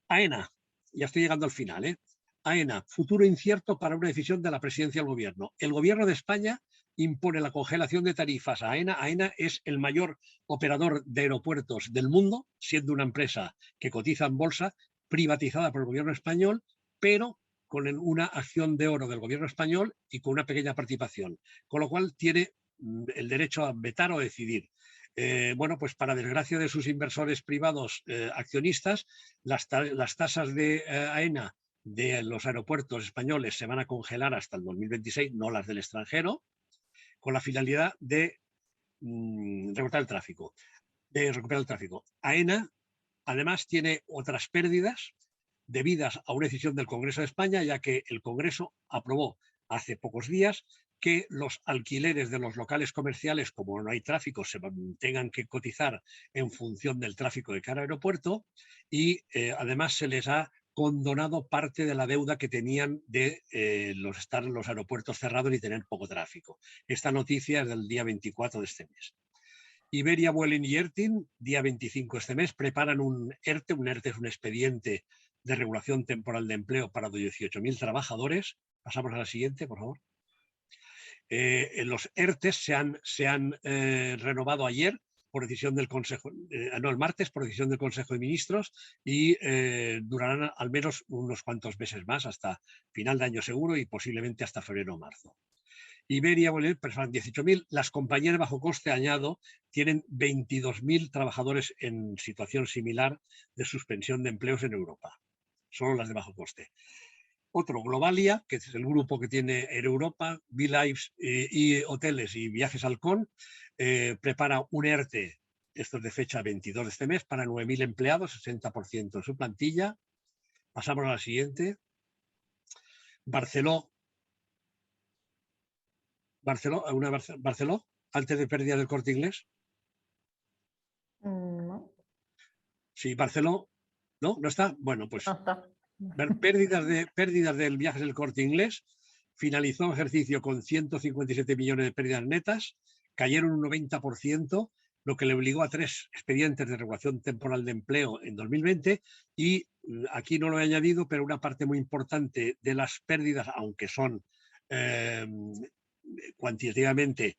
AENA, ya estoy llegando al final, AENA, futuro incierto para una decisión de la presidencia del gobierno. El gobierno de España impone la congelación de tarifas a AENA. AENA es el mayor operador de aeropuertos del mundo, siendo una empresa que cotiza en bolsa, privatizada por el gobierno español, pero con una acción de oro del gobierno español y con una pequeña participación, con lo cual tiene el derecho a vetar o decidir. Bueno, pues para desgracia de sus inversores privados accionistas, las tasas de AENA de los aeropuertos españoles se van a congelar hasta el 2026, no las del extranjero, con la finalidad de recortar el tráfico, de recuperar el tráfico. AENA, además, tiene otras pérdidas debidas a una decisión del Congreso de España, ya que el Congreso aprobó hace pocos días que los alquileres de los locales comerciales, como no hay tráfico, se tengan que cotizar en función del tráfico de cada aeropuerto y además se les ha condonado parte de la deuda que tenían de estar los aeropuertos cerrados y tener poco tráfico. Esta noticia es del día 24 de este mes. Iberia, Vueling y Ertin, día 25 de este mes, preparan un ERTE. Un ERTE es un expediente de regulación temporal de empleo para 18.000 trabajadores. Pasamos a la siguiente, por favor. Los ERTES se han renovado ayer por decisión del Consejo, el martes por decisión del Consejo de Ministros y durarán al menos unos cuantos meses más, hasta final de año seguro y posiblemente hasta febrero o marzo. Iberia, personal 18.000. Las compañías de bajo coste, añado, tienen 22.000 trabajadores en situación similar de suspensión de empleos en Europa. Solo las de bajo coste. Otro, Globalia, que es el grupo que tiene Air Europa, BeLive y Hoteles y Viajes Halcón, prepara un ERTE, esto es de fecha 22 de este mes, para 9.000 empleados, 60% de su plantilla. Pasamos a la siguiente. Barceló, antes de pérdida del Corte Inglés. No, Sí, Barceló, ¿no? ¿No está? Bueno, pues no está. pérdidas del viajes del Corte Inglés. Finalizó el ejercicio con 157 millones de pérdidas netas, cayeron un 90%, lo que le obligó a 3 expedientes de regulación temporal de empleo en 2020 y aquí no lo he añadido, pero una parte muy importante de las pérdidas, aunque son cuantitativamente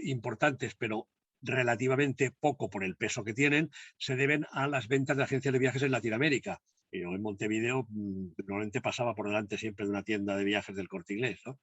importantes, pero relativamente poco por el peso que tienen, se deben a las ventas de agencias de viajes en Latinoamérica. Yo en Montevideo normalmente pasaba por delante siempre de una tienda de viajes del Corte Inglés, ¿no?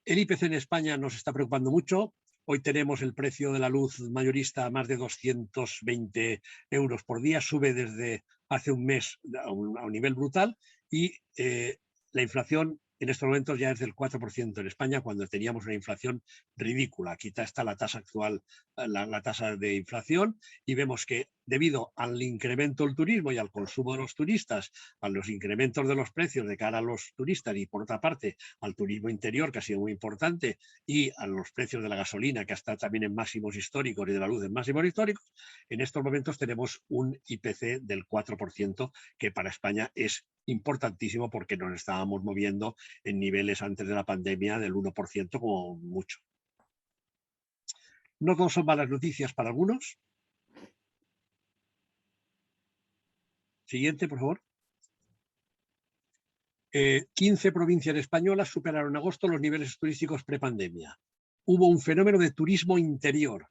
El IPC en España nos está preocupando mucho. Hoy tenemos el precio de la luz mayorista a más de 220 euros por día, sube desde hace un mes a un nivel brutal y la inflación en estos momentos ya es del 4% en España, cuando teníamos una inflación ridícula. Aquí está la tasa actual, la tasa de inflación, y vemos que debido al incremento del turismo y al consumo de los turistas, a los incrementos de los precios de cara a los turistas y, por otra parte, al turismo interior, que ha sido muy importante, y a los precios de la gasolina, que está también en máximos históricos, y de la luz en máximos históricos, en estos momentos tenemos un IPC del 4%, que para España es importantísimo porque nos estábamos moviendo en niveles antes de la pandemia del 1% como mucho. No todos son malas noticias para algunos. Siguiente, por favor. 15 provincias españolas superaron en agosto los niveles turísticos prepandemia. Hubo un fenómeno de turismo interior.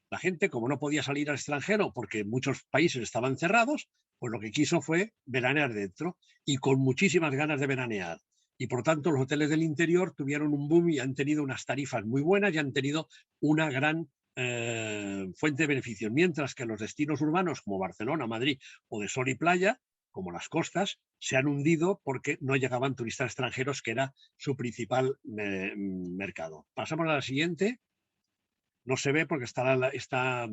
La gente, como no podía salir al extranjero porque muchos países estaban cerrados, pues lo que quiso fue veranear dentro, y con muchísimas ganas de veranear. Y por tanto los hoteles del interior tuvieron un boom y han tenido unas tarifas muy buenas y han tenido una gran fuente de beneficios, mientras que los destinos urbanos como Barcelona, Madrid o de sol y playa, como las costas, se han hundido porque no llegaban turistas extranjeros, que era su principal mercado. Pasamos a la siguiente. No se ve porque está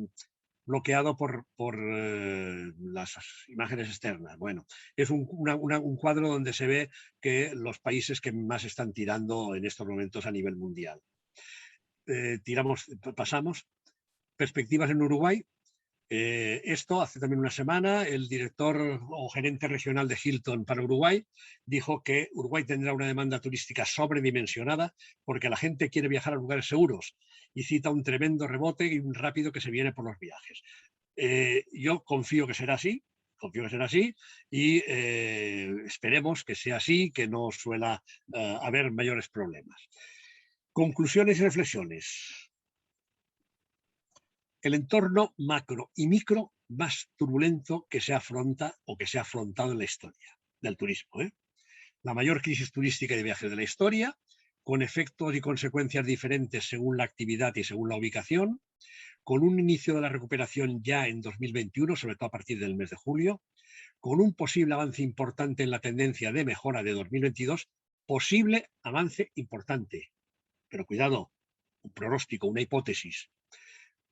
bloqueado por las imágenes externas. Bueno, es un cuadro donde se ve que los países que más están tirando en estos momentos a nivel mundial. Pasamos. Perspectivas en Uruguay. Esto hace también una semana el director o gerente regional de Hilton para Uruguay dijo que Uruguay tendrá una demanda turística sobredimensionada porque la gente quiere viajar a lugares seguros, y cita un tremendo rebote y un rápido que se viene por los viajes. Yo confío que será así. Confío que será así y esperemos que sea así, que no suela haber mayores problemas. Conclusiones y reflexiones. El entorno macro y micro más turbulento que se afronta o que se ha afrontado en la historia del turismo. La mayor crisis turística y de viajes de la historia, con efectos y consecuencias diferentes según la actividad y según la ubicación, con un inicio de la recuperación ya en 2021, sobre todo a partir del mes de julio, con un posible avance importante en la tendencia de mejora de 2022, posible avance importante, pero cuidado, un pronóstico, una hipótesis.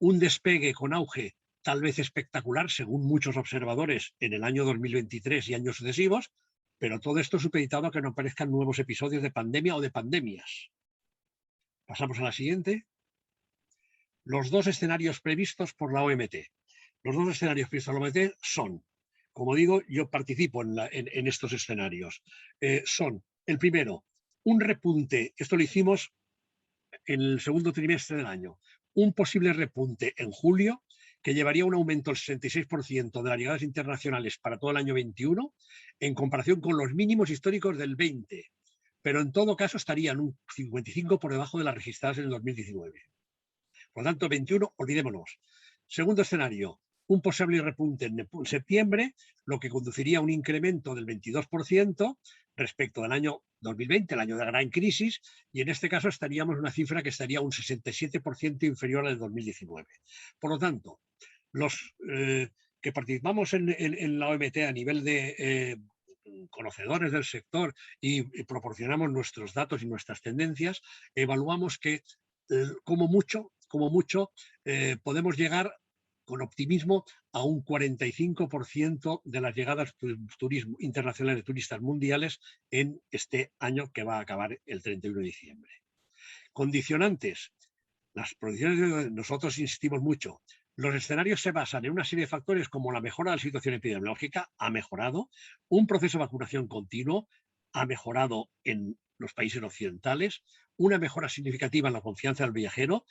Un despegue con auge tal vez espectacular, según muchos observadores, en el año 2023 y años sucesivos, pero todo esto supeditado a que no aparezcan nuevos episodios de pandemia o de pandemias. Pasamos a la siguiente. Los dos escenarios previstos por la OMT. Los dos escenarios previstos por la OMT son, como digo, yo participo en estos escenarios. Son, el primero, un repunte, esto lo hicimos en el segundo trimestre del año, un posible repunte en julio que llevaría un aumento del 66% de las llegadas internacionales para todo el año 21 en comparación con los mínimos históricos del 20, pero en todo caso estarían un 55 por debajo de las registradas en el 2019. Por lo tanto, 21, olvidémonos. Segundo escenario, un posible repunte en septiembre, lo que conduciría a un incremento del 22% respecto al año 2020, el año de la gran crisis, y en este caso estaríamos en una cifra que estaría un 67% inferior al del 2019. Por lo tanto, los que participamos en la OMT a nivel de conocedores del sector y proporcionamos nuestros datos y nuestras tendencias, evaluamos que como mucho podemos llegar con optimismo a un 45% de las llegadas internacionales de turistas mundiales en este año que va a acabar el 31 de diciembre. Condicionantes. Las proyecciones, nosotros insistimos mucho. Los escenarios se basan en una serie de factores como la mejora de la situación epidemiológica, ha mejorado, un proceso de vacunación continuo, ha mejorado en los países occidentales, una mejora significativa en la confianza del viajero.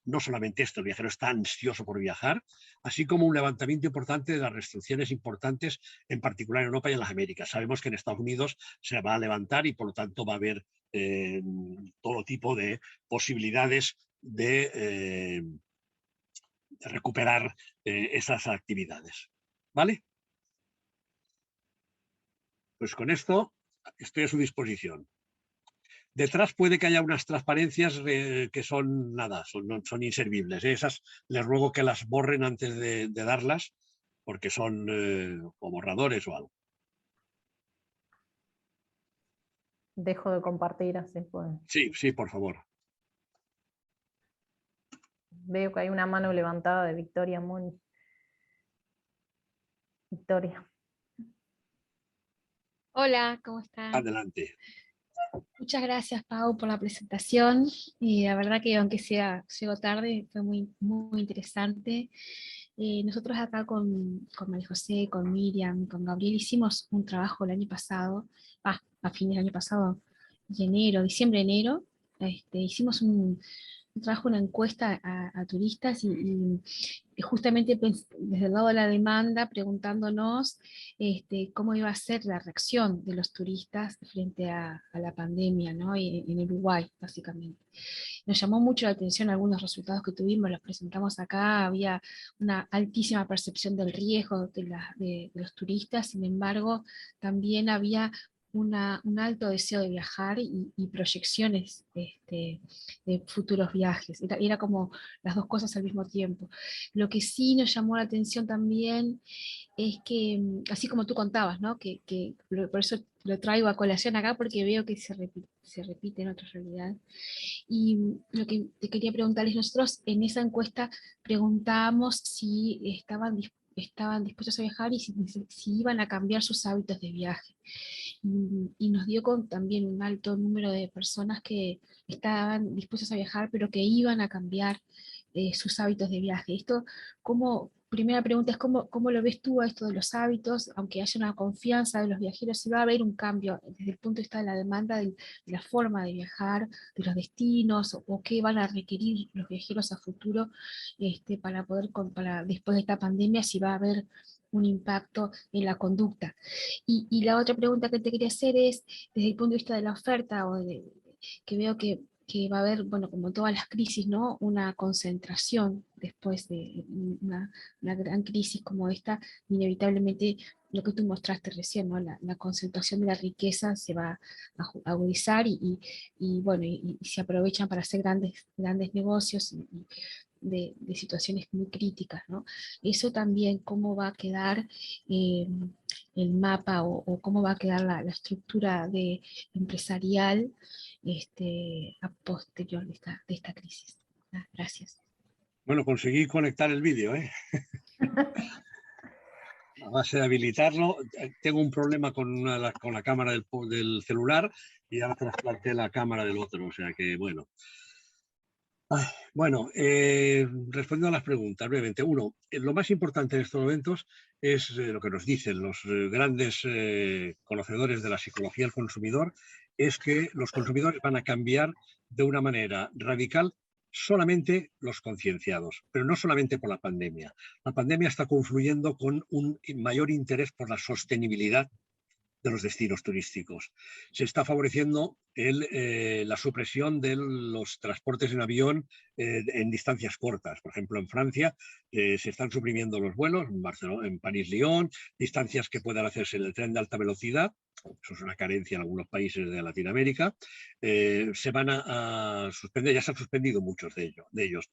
No solamente esto, el viajero está ansioso por viajar, así como un levantamiento importante de las restricciones importantes, en particular en Europa y en las Américas. Sabemos que en Estados Unidos se va a levantar y por lo tanto va a haber todo tipo de posibilidades de recuperar esas actividades. ¿Vale? Pues con esto estoy a su disposición. Detrás puede que haya unas transparencias que son nada, son inservibles. Esas les ruego que las borren antes de darlas, porque son o borradores o algo. Dejo de compartir así pues. Sí, sí, por favor. Veo que hay una mano levantada de Victoria Moni. Victoria. Hola, ¿cómo están? Adelante. Muchas gracias, Pau, por la presentación. Y la verdad que aunque llegó tarde, fue muy interesante. Nosotros acá con María José, con Miriam, con Gabriel hicimos un trabajo el año pasado, a fines del año pasado, diciembre, enero. Hicimos un trabajo, una encuesta a turistas y justamente desde el lado de la demanda preguntándonos cómo iba a ser la reacción de los turistas frente a la pandemia, ¿no? En Uruguay, básicamente. Nos llamó mucho la atención algunos resultados que tuvimos, los presentamos acá, había una altísima percepción del riesgo de los turistas, sin embargo, también había un alto deseo de viajar y proyecciones de futuros viajes. Era como las dos cosas al mismo tiempo. Lo que sí nos llamó la atención también es que, así como tú contabas, ¿no? Por eso lo traigo a colación acá, porque veo que se repite en otras realidades. Y lo que te quería preguntarles, nosotros en esa encuesta preguntábamos si estaban dispuestos a viajar y si iban a cambiar sus hábitos de viaje. Y nos dio también un alto número de personas que estaban dispuestos a viajar, pero que iban a cambiar sus hábitos de viaje. Primera pregunta es ¿cómo lo ves tú a esto de los hábitos? Aunque haya una confianza de los viajeros, si va a haber un cambio desde el punto de vista de la demanda, de la forma de viajar, de los destinos, o qué van a requerir los viajeros a futuro para después de esta pandemia, si va a haber un impacto en la conducta. Y la otra pregunta que te quería hacer es, desde el punto de vista de la oferta, que veo que va a haber, bueno, como todas las crisis, ¿no? Una concentración después de una gran crisis como esta, inevitablemente lo que tú mostraste recién, ¿no? La concentración de la riqueza se va a agudizar bueno, y se aprovechan para hacer grandes negocios de situaciones muy críticas, ¿no? Eso también, cómo va a quedar el mapa o cómo va a quedar la estructura empresarial a posterior de esta crisis. Gracias. Bueno, conseguí conectar el vídeo, ¿eh? A base de habilitarlo. Tengo un problema con la cámara del celular y ahora trasplanté la cámara del otro, o sea que bueno. Bueno, respondiendo a las preguntas brevemente. Uno, lo más importante en estos momentos es lo que nos dicen los grandes conocedores de la psicología del consumidor, es que los consumidores van a cambiar de una manera radical solamente los concienciados, pero no solamente por la pandemia. La pandemia está confluyendo con un mayor interés por la sostenibilidad de los destinos turísticos. Se está favoreciendo la supresión de los transportes en avión en distancias cortas. Por ejemplo, en Francia se están suprimiendo los vuelos, en Barcelona, en París-Lyon, distancias que puedan hacerse en el tren de alta velocidad. Eso es una carencia en algunos países de Latinoamérica. Se van a suspender, ya se han suspendido muchos de ellos.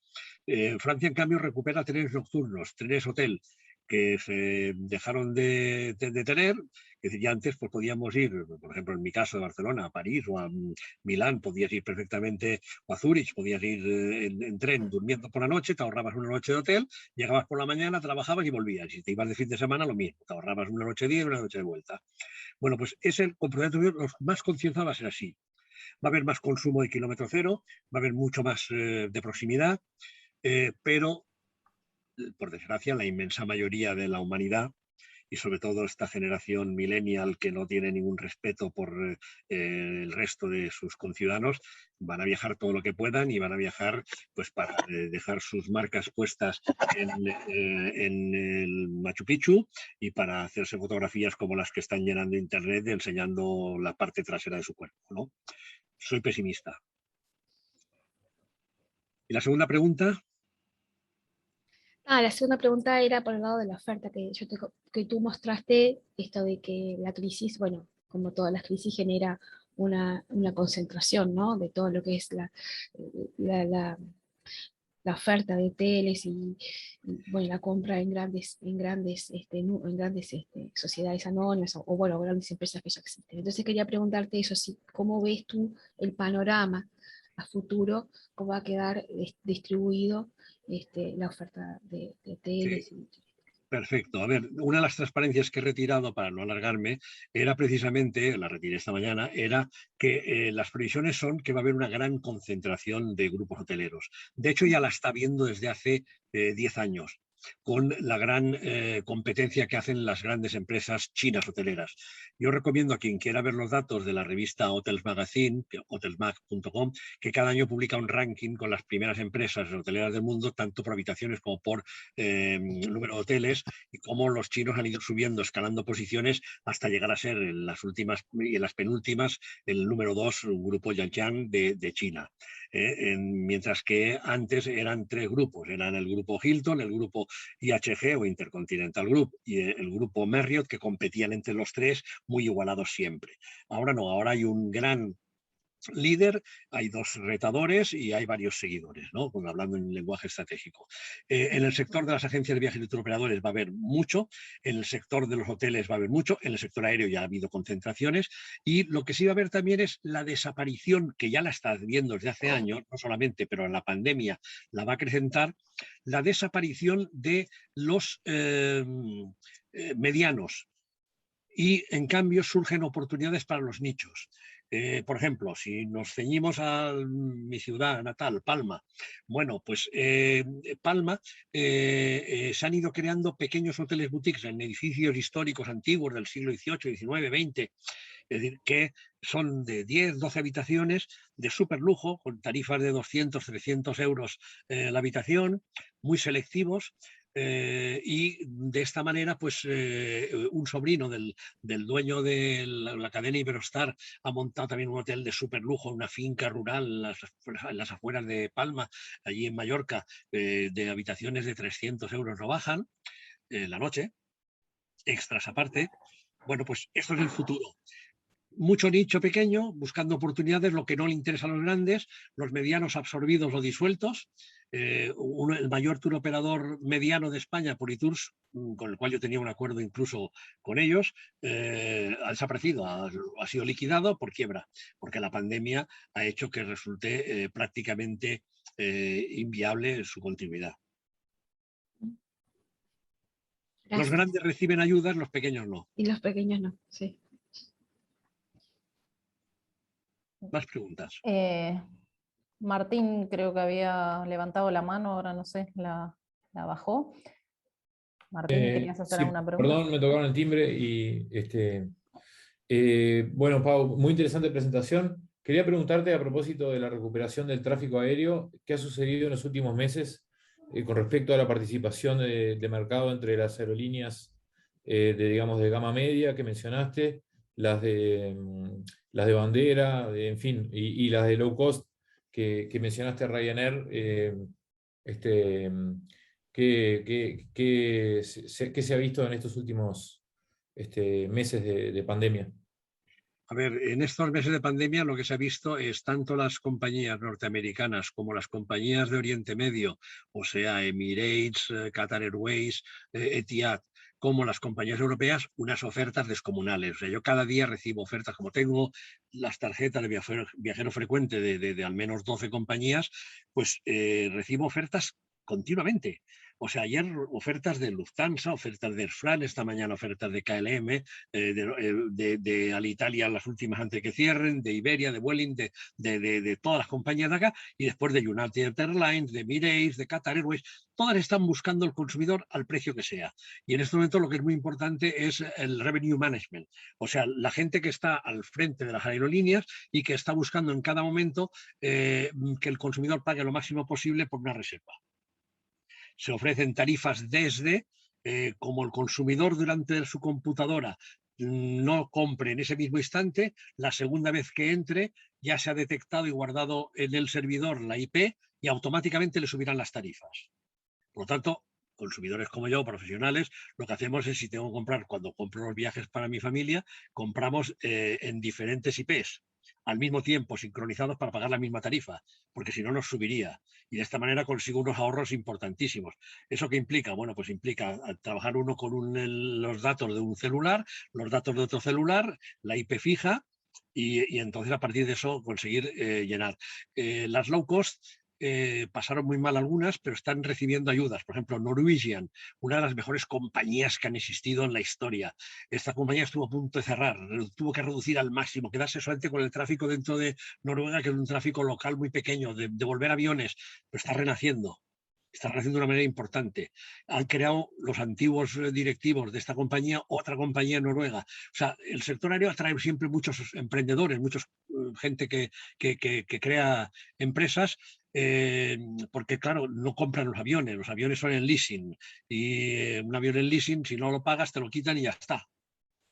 Francia, en cambio, recupera trenes nocturnos, trenes hotel, que se dejaron de tener. Es decir, ya antes pues, podíamos ir, por ejemplo, en mi caso de Barcelona, a París o a Milán, podías ir perfectamente, o a Zúrich, podías ir en tren durmiendo por la noche, te ahorrabas una noche de hotel, llegabas por la mañana, trabajabas y volvías. Y si te ibas de fin de semana, lo mismo, te ahorrabas una noche de día y una noche de vuelta. Bueno, pues ese comportamiento los más concienciados va a ser así. Va a haber más consumo de kilómetro cero, va a haber mucho más de proximidad, pero por desgracia, la inmensa mayoría de la humanidad y sobre todo esta generación millennial que no tiene ningún respeto por el resto de sus conciudadanos, van a viajar todo lo que puedan y van a viajar pues para dejar sus marcas puestas en el Machu Picchu y para hacerse fotografías como las que están llenando internet enseñando la parte trasera de su cuerpo, ¿no? Soy pesimista. ¿Y la segunda pregunta? La segunda pregunta era por el lado de la oferta que tú mostraste, esto de que la crisis, bueno, como todas las crisis genera una concentración, ¿no? De todo lo que es la, la- la oferta de hoteles bueno, la compra en grandes sociedades anónimas bueno, grandes empresas que ya existen. Entonces quería preguntarte eso, si, ¿cómo ves tú el panorama a futuro? ¿Cómo va a quedar distribuido la oferta de Sí. hoteles? Perfecto. A ver, una de las transparencias que he retirado para no alargarme era precisamente, la retiré esta mañana, era que las previsiones son que va a haber una gran concentración de grupos hoteleros. De hecho, ya la está viendo desde hace 10 años, con la gran competencia que hacen las grandes empresas chinas hoteleras. Yo recomiendo a quien quiera ver los datos de la revista Hotels Magazine, hotelsmag.com, que cada año publica un ranking con las primeras empresas hoteleras del mundo, tanto por habitaciones como por número de hoteles, y cómo los chinos han ido subiendo, escalando posiciones hasta llegar a ser en las últimas y en las penúltimas el número 2, grupo Yanjiang de China. Mientras que antes eran 3 grupos, eran el grupo Hilton, el grupo IHG o Intercontinental Group y el grupo Marriott, que competían entre los 3 muy igualados siempre. Ahora no, ahora hay un gran líder, hay 2 retadores y hay varios seguidores, ¿no? Pues hablando en lenguaje estratégico. En el sector de las agencias de viajes y turoperadores va a haber mucho, en el sector de los hoteles va a haber mucho, en el sector aéreo ya ha habido concentraciones, y lo que sí va a haber también es la desaparición, que ya la está viendo desde hace años, no solamente, pero en la pandemia la va a acrecentar, la desaparición de los medianos, y en cambio surgen oportunidades para los nichos. Por ejemplo, si nos ceñimos a mi ciudad natal, Palma, bueno, pues Palma se han ido creando pequeños hoteles boutiques en edificios históricos antiguos del siglo XVIII, XIX, XX, es decir, que son de 10, 12 habitaciones de súper lujo, con tarifas de 200, 300 euros la habitación, muy selectivos. Y de esta manera, pues un sobrino del dueño de la cadena Iberostar ha montado también un hotel de súper lujo, una finca rural en las afueras de Palma, allí en Mallorca, de habitaciones de 300 euros no bajan la noche, extras aparte. Bueno, pues esto es el futuro. Mucho nicho pequeño, buscando oportunidades, lo que no le interesa a los grandes, los medianos absorbidos o disueltos. El mayor tour operador mediano de España, Politours, con el cual yo tenía un acuerdo incluso con ellos, ha desaparecido, ha sido liquidado por quiebra, porque la pandemia ha hecho que resulte prácticamente inviable su continuidad. Los Gracias. grandes reciben ayudas, los pequeños no. Y los pequeños no, sí. Más preguntas. Martín creo que había levantado la mano, ahora no sé, la bajó. Martín, ¿querías hacer Sí, alguna pregunta? perdón, me tocaron el timbre y bueno, Pau, muy interesante presentación. Quería preguntarte a propósito de la recuperación del tráfico aéreo, ¿qué ha sucedido en los últimos meses con respecto a la participación de mercado entre las aerolíneas digamos, de gama media que mencionaste, las de bandera, en fin, y las de low cost que mencionaste, Ryanair? Este, ¿Qué se ha visto en estos últimos meses de pandemia? A ver, en estos meses de pandemia lo que se ha visto es tanto las compañías norteamericanas como las compañías de Oriente Medio, o sea, Emirates, Qatar Airways, Etihad, como las compañías europeas, unas ofertas descomunales. O sea, yo cada día recibo ofertas, como tengo las tarjetas de viajero frecuente de al menos 12 compañías, pues recibo ofertas continuamente. O sea, ayer ofertas de Lufthansa, ofertas de Air France, esta mañana ofertas de KLM, de Alitalia, las últimas antes que cierren, de Iberia, de Vueling, de todas las compañías de acá, y después de United Airlines, de Emirates, de Qatar Airways, todas están buscando el consumidor al precio que sea. Y en este momento lo que es muy importante es el revenue management, o sea, la gente que está al frente de las aerolíneas y que está buscando en cada momento que el consumidor pague lo máximo posible por una reserva. Se ofrecen tarifas desde como el consumidor durante su computadora no compre en ese mismo instante, la segunda vez que entre ya se ha detectado y guardado en el servidor la IP y automáticamente le subirán las tarifas. Por lo tanto, consumidores como yo, profesionales, lo que hacemos es, si tengo que comprar, cuando compro los viajes para mi familia, compramos en diferentes IPs al mismo tiempo, sincronizados, para pagar la misma tarifa, porque si no nos subiría. Y de esta manera consigo unos ahorros importantísimos. ¿Eso qué implica? Bueno, pues implica trabajar uno con los datos de un celular, los datos de otro celular, la IP fija, y entonces a partir de eso conseguir llenar. Las low cost pasaron muy mal algunas, pero están recibiendo ayudas. Por ejemplo, Norwegian, una de las mejores compañías que han existido en la historia. Esta compañía estuvo a punto de cerrar, tuvo que reducir al máximo, quedarse solamente con el tráfico dentro de Noruega, que es un tráfico local muy pequeño, de devolver aviones, pero está renaciendo. Está renaciendo de una manera importante. Han creado los antiguos directivos de esta compañía otra compañía en Noruega. O sea, el sector aéreo atrae siempre muchos emprendedores, mucha gente que crea empresas, porque claro, no compran los aviones son en leasing, y un avión en leasing, si no lo pagas, te lo quitan y ya está.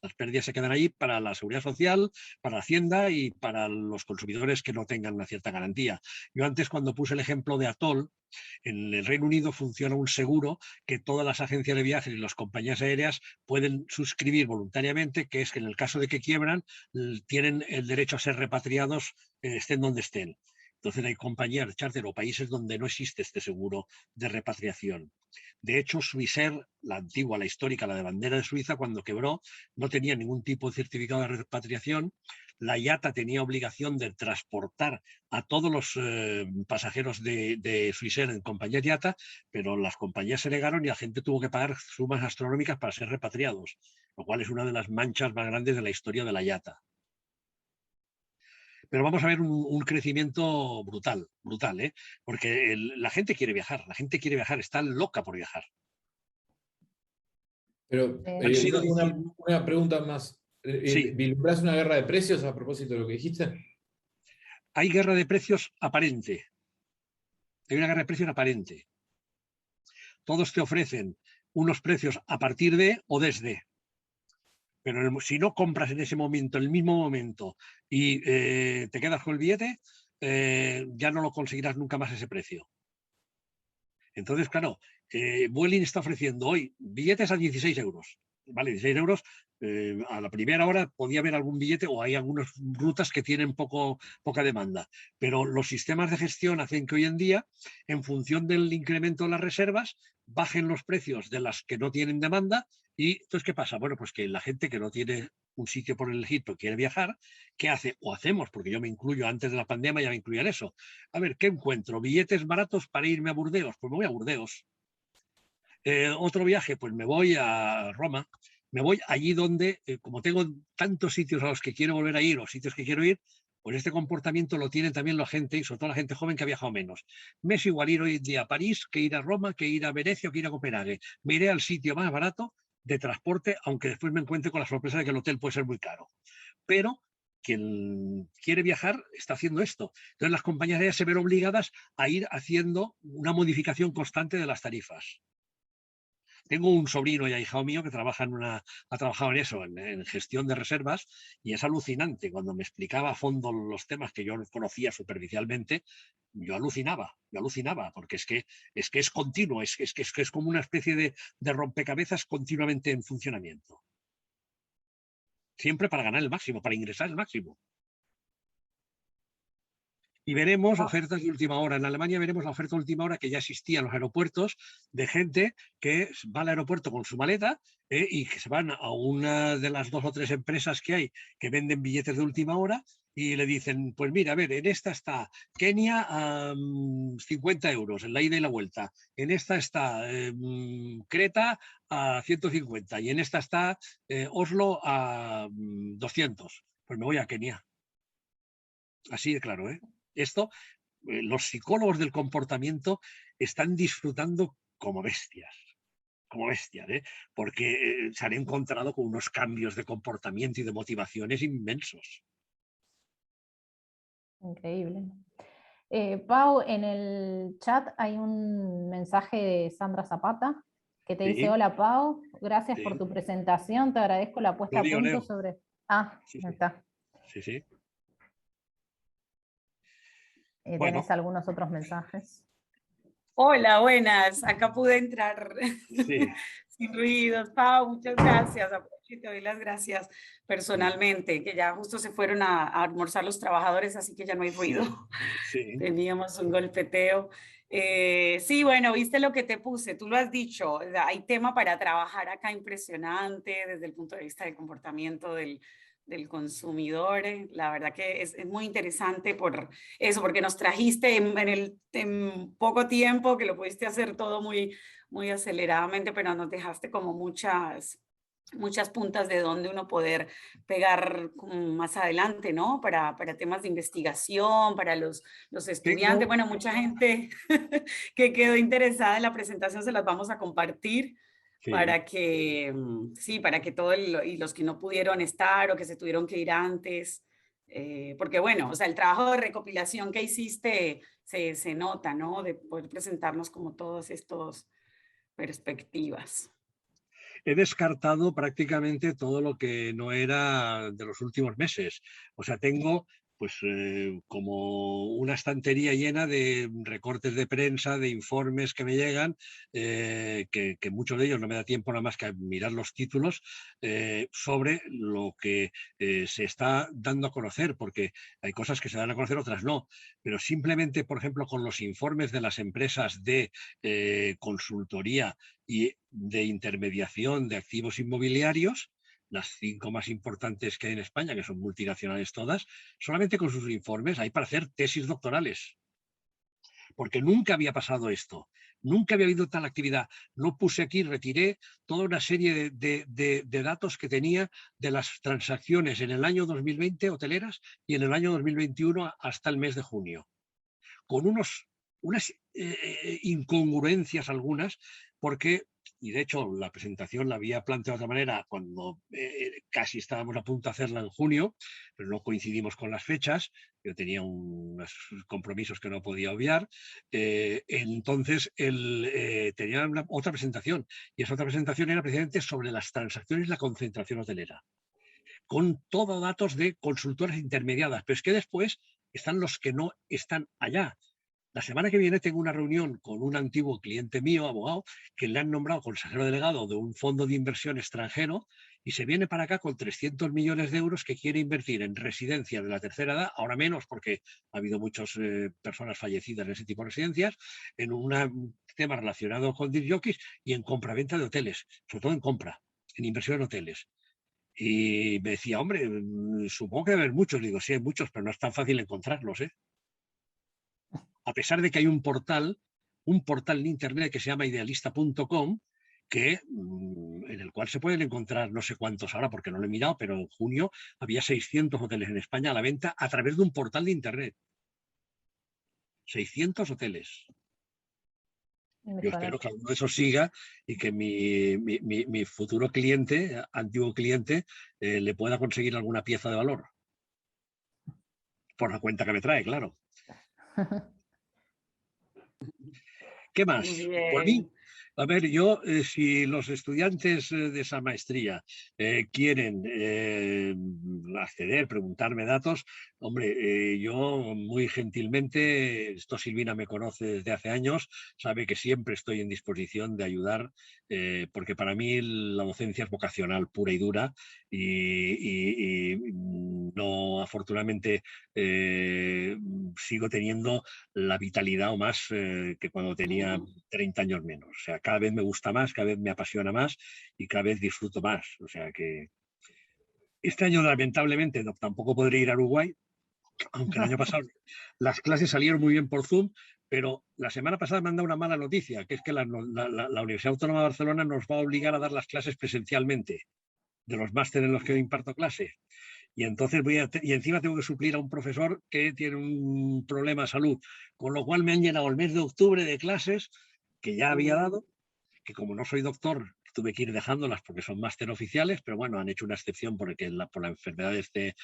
Las pérdidas se quedan ahí para la seguridad social, para la Hacienda y para los consumidores que no tengan una cierta garantía. Yo antes, cuando puse el ejemplo de Atoll, en el Reino Unido funciona un seguro que todas las agencias de viajes y las compañías aéreas pueden suscribir voluntariamente, que es que en el caso de que quiebran, tienen el derecho a ser repatriados, estén donde estén. Entonces hay compañías charter o países donde no existe este seguro de repatriación. De hecho, Swissair, la antigua, la histórica, la de bandera de Suiza, cuando quebró, no tenía ningún tipo de certificado de repatriación. La IATA tenía obligación de transportar a todos los pasajeros de Swissair en compañías IATA, pero las compañías se negaron y la gente tuvo que pagar sumas astronómicas para ser repatriados, lo cual es una de las manchas más grandes de la historia de la IATA. Pero vamos a ver un crecimiento brutal, brutal, ¿eh? Porque la gente quiere viajar, está loca por viajar. Pero Han sido una pregunta más. Sí, ¿Vislumbras una guerra de precios a propósito de lo que dijiste? hay guerra de precios aparente. Hay una guerra de precios aparente. Todos te ofrecen unos precios a partir de o desde. Pero si no compras en ese momento, en el mismo momento, y te quedas con el billete, ya no lo conseguirás nunca más ese precio. Entonces, claro, Vueling está ofreciendo hoy billetes a 16 euros. Vale, 16 euros. A la primera hora podía haber algún billete, o hay algunas rutas que tienen poca demanda. Pero los sistemas de gestión hacen que hoy en día, en función del incremento de las reservas, bajen los precios de las que no tienen demanda. Y entonces, ¿qué pasa? Bueno, pues que la gente que no tiene un sitio por elegir pero quiere viajar, ¿qué hace? O hacemos, porque yo me incluyo, antes de la pandemia ya me incluía en eso. A ver, ¿qué encuentro? ¿Billetes baratos para irme a Burdeos? Pues me voy a Burdeos. Otro viaje, pues me voy a Roma. Me voy allí donde, como tengo tantos sitios a los que quiero volver a ir, o sitios que quiero ir, pues este comportamiento lo tiene también la gente, y sobre todo la gente joven que ha viajado menos. Me es igual ir hoy día a París que ir a Roma, que ir a Venecia o que ir a Copenhague. Me iré al sitio más barato de transporte, aunque después me encuentre con la sorpresa de que el hotel puede ser muy caro. Pero quien quiere viajar está haciendo esto. Entonces las compañías aéreas se ven obligadas a ir haciendo una modificación constante de las tarifas. Tengo un sobrino y ahijado mío que ha trabajado en eso, en gestión de reservas, y es alucinante. Cuando me explicaba a fondo los temas que yo conocía superficialmente, yo alucinaba, porque es que es continuo, es como una especie de rompecabezas continuamente en funcionamiento. Siempre para ganar el máximo, para ingresar el máximo. Y veremos ofertas de última hora. En Alemania veremos la oferta de última hora que ya existía en los aeropuertos, de gente que va al aeropuerto con su maleta y que se van a una de las 2 o 3 empresas que hay que venden billetes de última hora y le dicen, pues mira, a ver, en esta está Kenia a 50 euros en la ida y la vuelta, en esta está Creta a 150 y en esta está Oslo a 200. Pues me voy a Kenia. Así de claro, ¿eh? Esto, los psicólogos del comportamiento están disfrutando como bestias, ¿eh? Porque se han encontrado con unos cambios de comportamiento y de motivaciones inmensos. Increíble. Pau, en el chat hay un mensaje de Sandra Zapata que te Sí. dice: hola Pau, gracias Sí. por tu presentación, te agradezco la puesta a Leo, punto Leo. sobre... Ah, Sí, ahí sí. está. Sí, sí. Y Bueno. tenés algunos otros mensajes. Hola, buenas. Acá pude entrar Sí. sin ruidos. Pau, muchas gracias. Aprovecho y te doy las gracias personalmente, que ya justo se fueron a almorzar los trabajadores, así que ya no hay ruido. Sí. Teníamos un golpeteo. Sí, bueno, viste lo que te puse, tú lo has dicho, hay tema para trabajar acá impresionante desde el punto de vista del comportamiento del consumidor. La verdad que es muy interesante por eso, porque nos trajiste en poco tiempo, que lo pudiste hacer todo muy, muy aceleradamente, pero nos dejaste como muchas puntas de donde uno poder pegar más adelante, ¿no? Para temas de investigación, para los estudiantes. Bueno, mucha gente que quedó interesada en la presentación se las vamos a compartir. Sí. Para que, sí, para que todos y los que no pudieron estar o que se tuvieron que ir antes, porque bueno, o sea, el trabajo de recopilación que hiciste se nota, ¿no? De poder presentarnos como todas estas perspectivas. He descartado prácticamente todo lo que no era de los últimos meses. O sea, tengo pues como una estantería llena de recortes de prensa, de informes que me llegan, que muchos de ellos no me da tiempo nada más que a mirar los títulos, sobre lo que se está dando a conocer, porque hay cosas que se dan a conocer, otras no. Pero simplemente, por ejemplo, con los informes de las empresas de consultoría y de intermediación de activos inmobiliarios, las 5 más importantes que hay en España, que son multinacionales todas, solamente con sus informes hay para hacer tesis doctorales. Porque nunca había pasado esto, nunca había habido tal actividad. No puse aquí, retiré toda una serie de datos que tenía de las transacciones en el año 2020 hoteleras y en el año 2021 hasta el mes de junio, con unas incongruencias algunas, porque, y de hecho la presentación la había planteado de otra manera cuando casi estábamos a punto de hacerla en junio, pero no coincidimos con las fechas, yo tenía unos compromisos que no podía obviar, entonces tenía otra presentación, y esa otra presentación era precisamente sobre las transacciones y la concentración hotelera, con todos datos de consultoras intermediadas, pero es que después están los que no están allá. La semana que viene tengo una reunión con un antiguo cliente mío, abogado, que le han nombrado consejero delegado de un fondo de inversión extranjero y se viene para acá con 300 millones de euros que quiere invertir en residencias de la tercera edad, ahora menos porque ha habido muchas personas fallecidas en ese tipo de residencias, en un tema relacionado con disc jockeys y en compraventa de hoteles, sobre todo en compra, en inversión en hoteles. Y me decía, hombre, supongo que debe haber muchos. Digo, sí, hay muchos, pero no es tan fácil encontrarlos, ¿eh? A pesar de que hay un portal en internet que se llama idealista.com, en el cual se pueden encontrar no sé cuántos ahora, porque no lo he mirado, pero en junio había 600 hoteles en España a la venta a través de un portal de internet. 600 hoteles. Yo espero que alguno de esos siga y que mi futuro cliente, antiguo cliente, le pueda conseguir alguna pieza de valor. Por la cuenta que me trae, claro. ¿Qué más? Por mí, a ver, yo, si los estudiantes de esa maestría quieren acceder, preguntarme datos, hombre, yo muy gentilmente, esto Silvina me conoce desde hace años, sabe que siempre estoy en disposición de ayudar, porque para mí la docencia es vocacional pura y dura y no, afortunadamente, sigo teniendo la vitalidad o más que cuando tenía 30 años menos. O sea, cada vez me gusta más, cada vez me apasiona más y cada vez disfruto más. O sea que este año, lamentablemente, tampoco podré ir a Uruguay, aunque el año pasado las clases salieron muy bien por Zoom, pero la semana pasada me han dado una mala noticia, que es que la Universidad Autónoma de Barcelona nos va a obligar a dar las clases presencialmente, de los másteres en los que imparto clase. Y entonces y encima tengo que suplir a un profesor que tiene un problema de salud, con lo cual me han llenado el mes de octubre de clases que ya había dado, que como no soy doctor tuve que ir dejándolas porque son máster oficiales, pero bueno, han hecho una excepción por la enfermedad de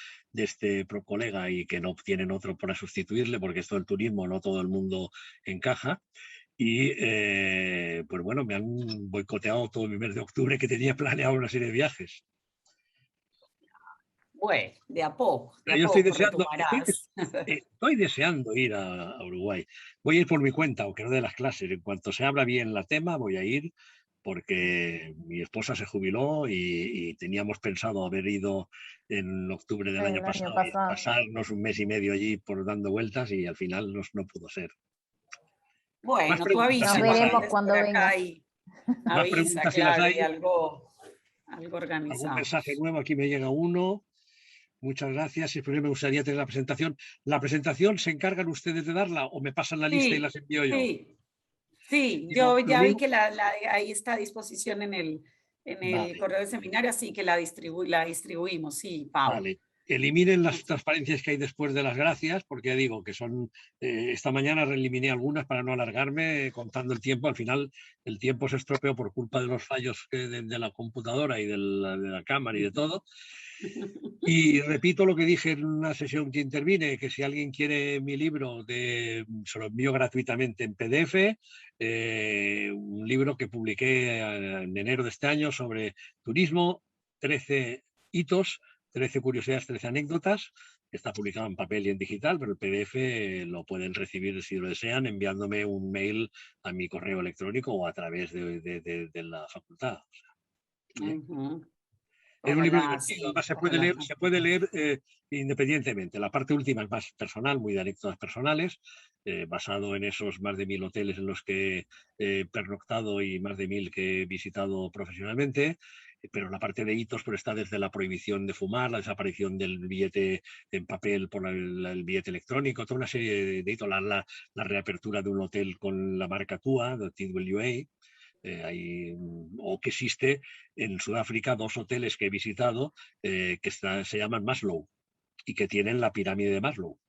este colega y que no tienen otro para sustituirle, porque esto del turismo no todo el mundo encaja. Y pues bueno, me han boicoteado todo mi mes de octubre, que tenía planeado una serie de viajes. Bueno, de a poco Pero yo estoy retomarás. deseando ir a Uruguay. Voy a ir por mi cuenta, aunque no de las clases. En cuanto se abra bien la tema, voy a ir, porque mi esposa se jubiló y teníamos pensado haber ido en octubre del año pasado y pasarnos un mes y medio allí por dando vueltas, y al final no pudo ser. Bueno, tú avisas. Nos veremos cuando venga. Avisa, claro, y algo organizado. Algún mensaje nuevo, aquí me llega uno. Muchas gracias. Primero me gustaría tener la presentación. ¿La presentación se encargan ustedes de darla o me pasan la lista y las envío yo? Sí, yo ya vi que ahí está a disposición en el correo de seminario, así que la distribuimos, sí, Pau. Vale. Eliminen las transparencias que hay después de las gracias, porque ya digo que son, esta mañana reeliminé algunas para no alargarme contando el tiempo. Al final el tiempo se estropeó por culpa de los fallos de la computadora y de la cámara y de todo. Y repito lo que dije en una sesión que intervine, que si alguien quiere mi libro, se lo envío gratuitamente en PDF, un libro que publiqué en enero de este año sobre turismo, 13 hitos, 13 curiosidades, 13 anécdotas, que está publicado en papel y en digital, pero el PDF lo pueden recibir si lo desean enviándome un mail a mi correo electrónico o a través de la facultad. O sea, es un libro divertido, además se puede leer independientemente. La parte última es más personal, muy de anécdotas personales, basado en esos más de 1000 hoteles en los que he pernoctado y más de 1000 que he visitado profesionalmente. Pero la parte de hitos pues está desde la prohibición de fumar, la desaparición del billete en papel por el billete electrónico, toda una serie de hitos, la reapertura de un hotel con la marca TUA, de TWA. O que existe en Sudáfrica 2 hoteles que he visitado que se llaman Maslow y que tienen la pirámide de Maslow.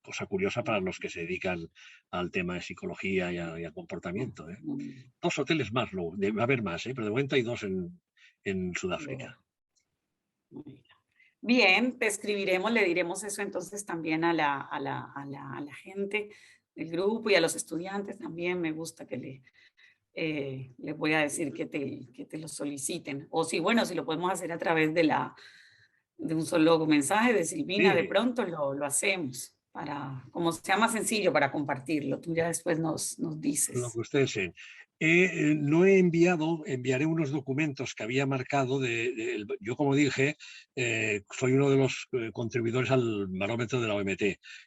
Cosa curiosa para los que se dedican al tema de psicología y a comportamiento. 2 hoteles Maslow, va a haber más, pero de momento hay 2 en Sudáfrica. Bien, te escribiremos, le diremos eso entonces también a la gente del grupo y a los estudiantes también. Me gusta que les voy a decir que te lo soliciten. O si, bueno, si lo podemos hacer a través de un solo mensaje de Silvina, de pronto lo hacemos, como sea más sencillo para compartirlo. Tú ya después nos dices. Lo que ustedes deseen. No he enviaré unos documentos que había marcado. Yo, como dije, soy uno de los contribuidores al barómetro de la OMT.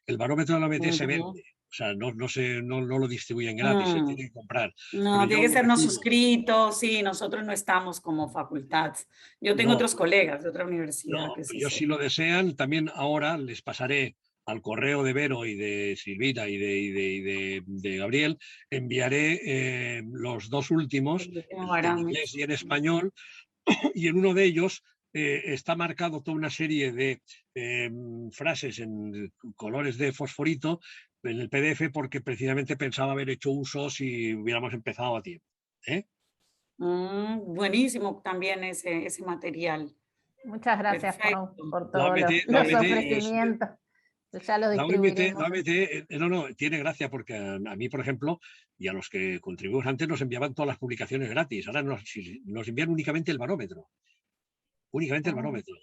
El barómetro de la OMT se vende. O sea, no lo distribuyen gratis, se tiene que comprar. No, tiene que sernos suscritos, sí, nosotros no estamos como facultad. Yo tengo otros colegas de otra universidad. Yo si lo desean, también ahora les pasaré al correo de Vero y de Silvina y de Gabriel, enviaré los 2 últimos, en inglés y en español, y en uno de ellos está marcado toda una serie de frases en colores de fosforito en el PDF, porque precisamente pensaba haber hecho uso si hubiéramos empezado a tiempo. Buenísimo también ese material. Muchas gracias, Pau, por todos los ofrecimientos. Ya lo distribuiremos. La OMT tiene gracia porque a mí, por ejemplo, y a los que contribuimos antes nos enviaban todas las publicaciones gratis. Ahora nos envían únicamente el barómetro. Únicamente el barómetro.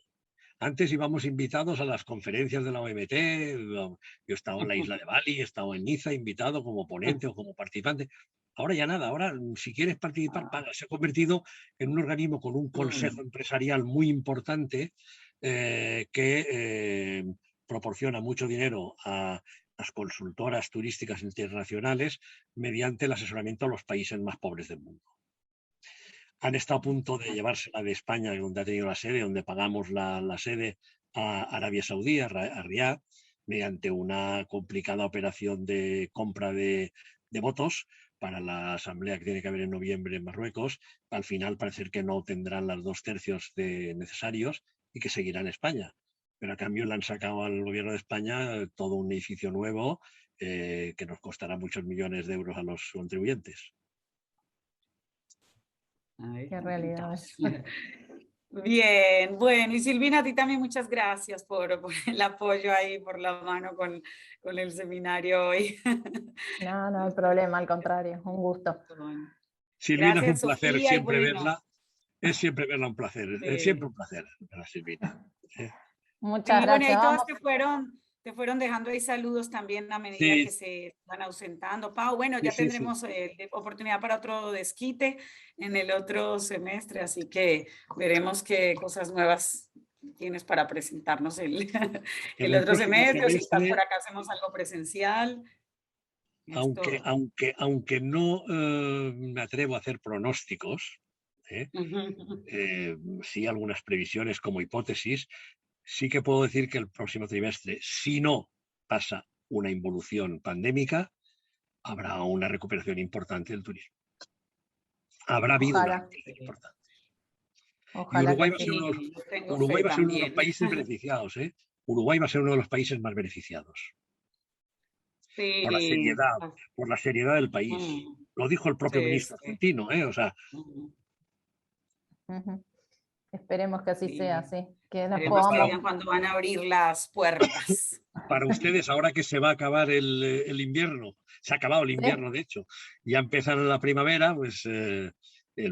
Antes íbamos invitados a las conferencias de la OMT. Yo estaba en la isla de Bali, he estado en Niza invitado como ponente o como participante. Ahora ya nada, ahora si quieres participar, pagas. Se ha convertido en un organismo con un consejo empresarial muy importante que proporciona mucho dinero a las consultoras turísticas internacionales mediante el asesoramiento a los países más pobres del mundo. Han estado a punto de llevársela de España, donde ha tenido la sede, donde pagamos la sede, a Arabia Saudí, a Riad, mediante una complicada operación de compra de votos para la asamblea que tiene que haber en noviembre en Marruecos. Al final parece que no tendrán las 2/3 necesarios y que seguirán en España. Pero a cambio le han sacado al gobierno de España todo un edificio nuevo que nos costará muchos millones de euros a los contribuyentes. Qué realidad. Bien, bueno, y Silvina, a ti también muchas gracias por el apoyo ahí, por la mano con el seminario hoy. No, no hay problema, al contrario, un gusto. Silvina, es un Gracias, placer Sofía, y siempre bueno, verla. Es siempre verla un placer. Es siempre un placer ver a Silvina. Muchas y bueno, gracias. ahí todas Vamos. te fueron dejando ahí saludos también a medida que Sí, se van ausentando. Pau, bueno, sí, ya sí, sí. tendremos oportunidad para otro desquite en el otro semestre, así que veremos qué cosas nuevas tienes para presentarnos el, En el el otro próximo semestre, o si estás por semestre, acá hacemos algo presencial. Esto. aunque no me atrevo a hacer pronósticos, Ujú. sí algunas previsiones como hipótesis, sí que puedo decir que el próximo trimestre, si no pasa una involución pandémica, habrá una recuperación importante del turismo. Habrá habido una Ojalá, recuperación importante. Y ojalá Uruguay que va a ser sí. Sí, yo tengo Uruguay fe va a ser uno de los también. países beneficiados. Uruguay va a ser uno de los países más beneficiados por Sí. la seriedad del país. Mm, Lo dijo el propio sí, ministro sí. argentino. O sea, Mm, Ujú. Esperemos que así sea, sí. sí, que nos Esperemos que para, digan podamos. cuando van a abrir las puertas. para ustedes, ahora que se va a acabar el invierno, se ha acabado el ¿Sí? invierno, de hecho, ya empiezan la primavera, pues el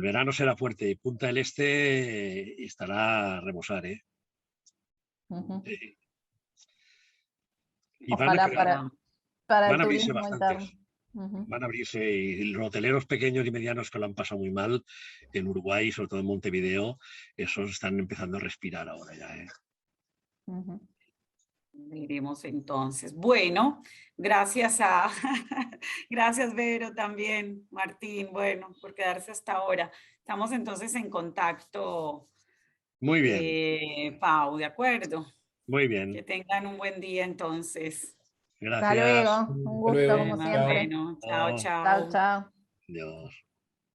verano será fuerte y Punta del Este estará a rebosar. Ujú. Y Ojalá para van el a abrirse turismo interno. bastantes. Ujú, Van a abrirse y los hoteleros pequeños y medianos que lo han pasado muy mal en Uruguay, sobre todo en Montevideo, esos están empezando a respirar ahora ya. ujú. Veremos entonces. Bueno, gracias a gracias Vero también, Martín, bueno, por quedarse hasta ahora. Estamos entonces en contacto, Muy bien, Pau, ¿de acuerdo? muy Que bien. tengan un buen día entonces. Hasta Gracias. luego, un Hasta gusto luego. como Bueno, Chao. siempre. bueno, chao, Oh, Chao, chao. chao. Dios.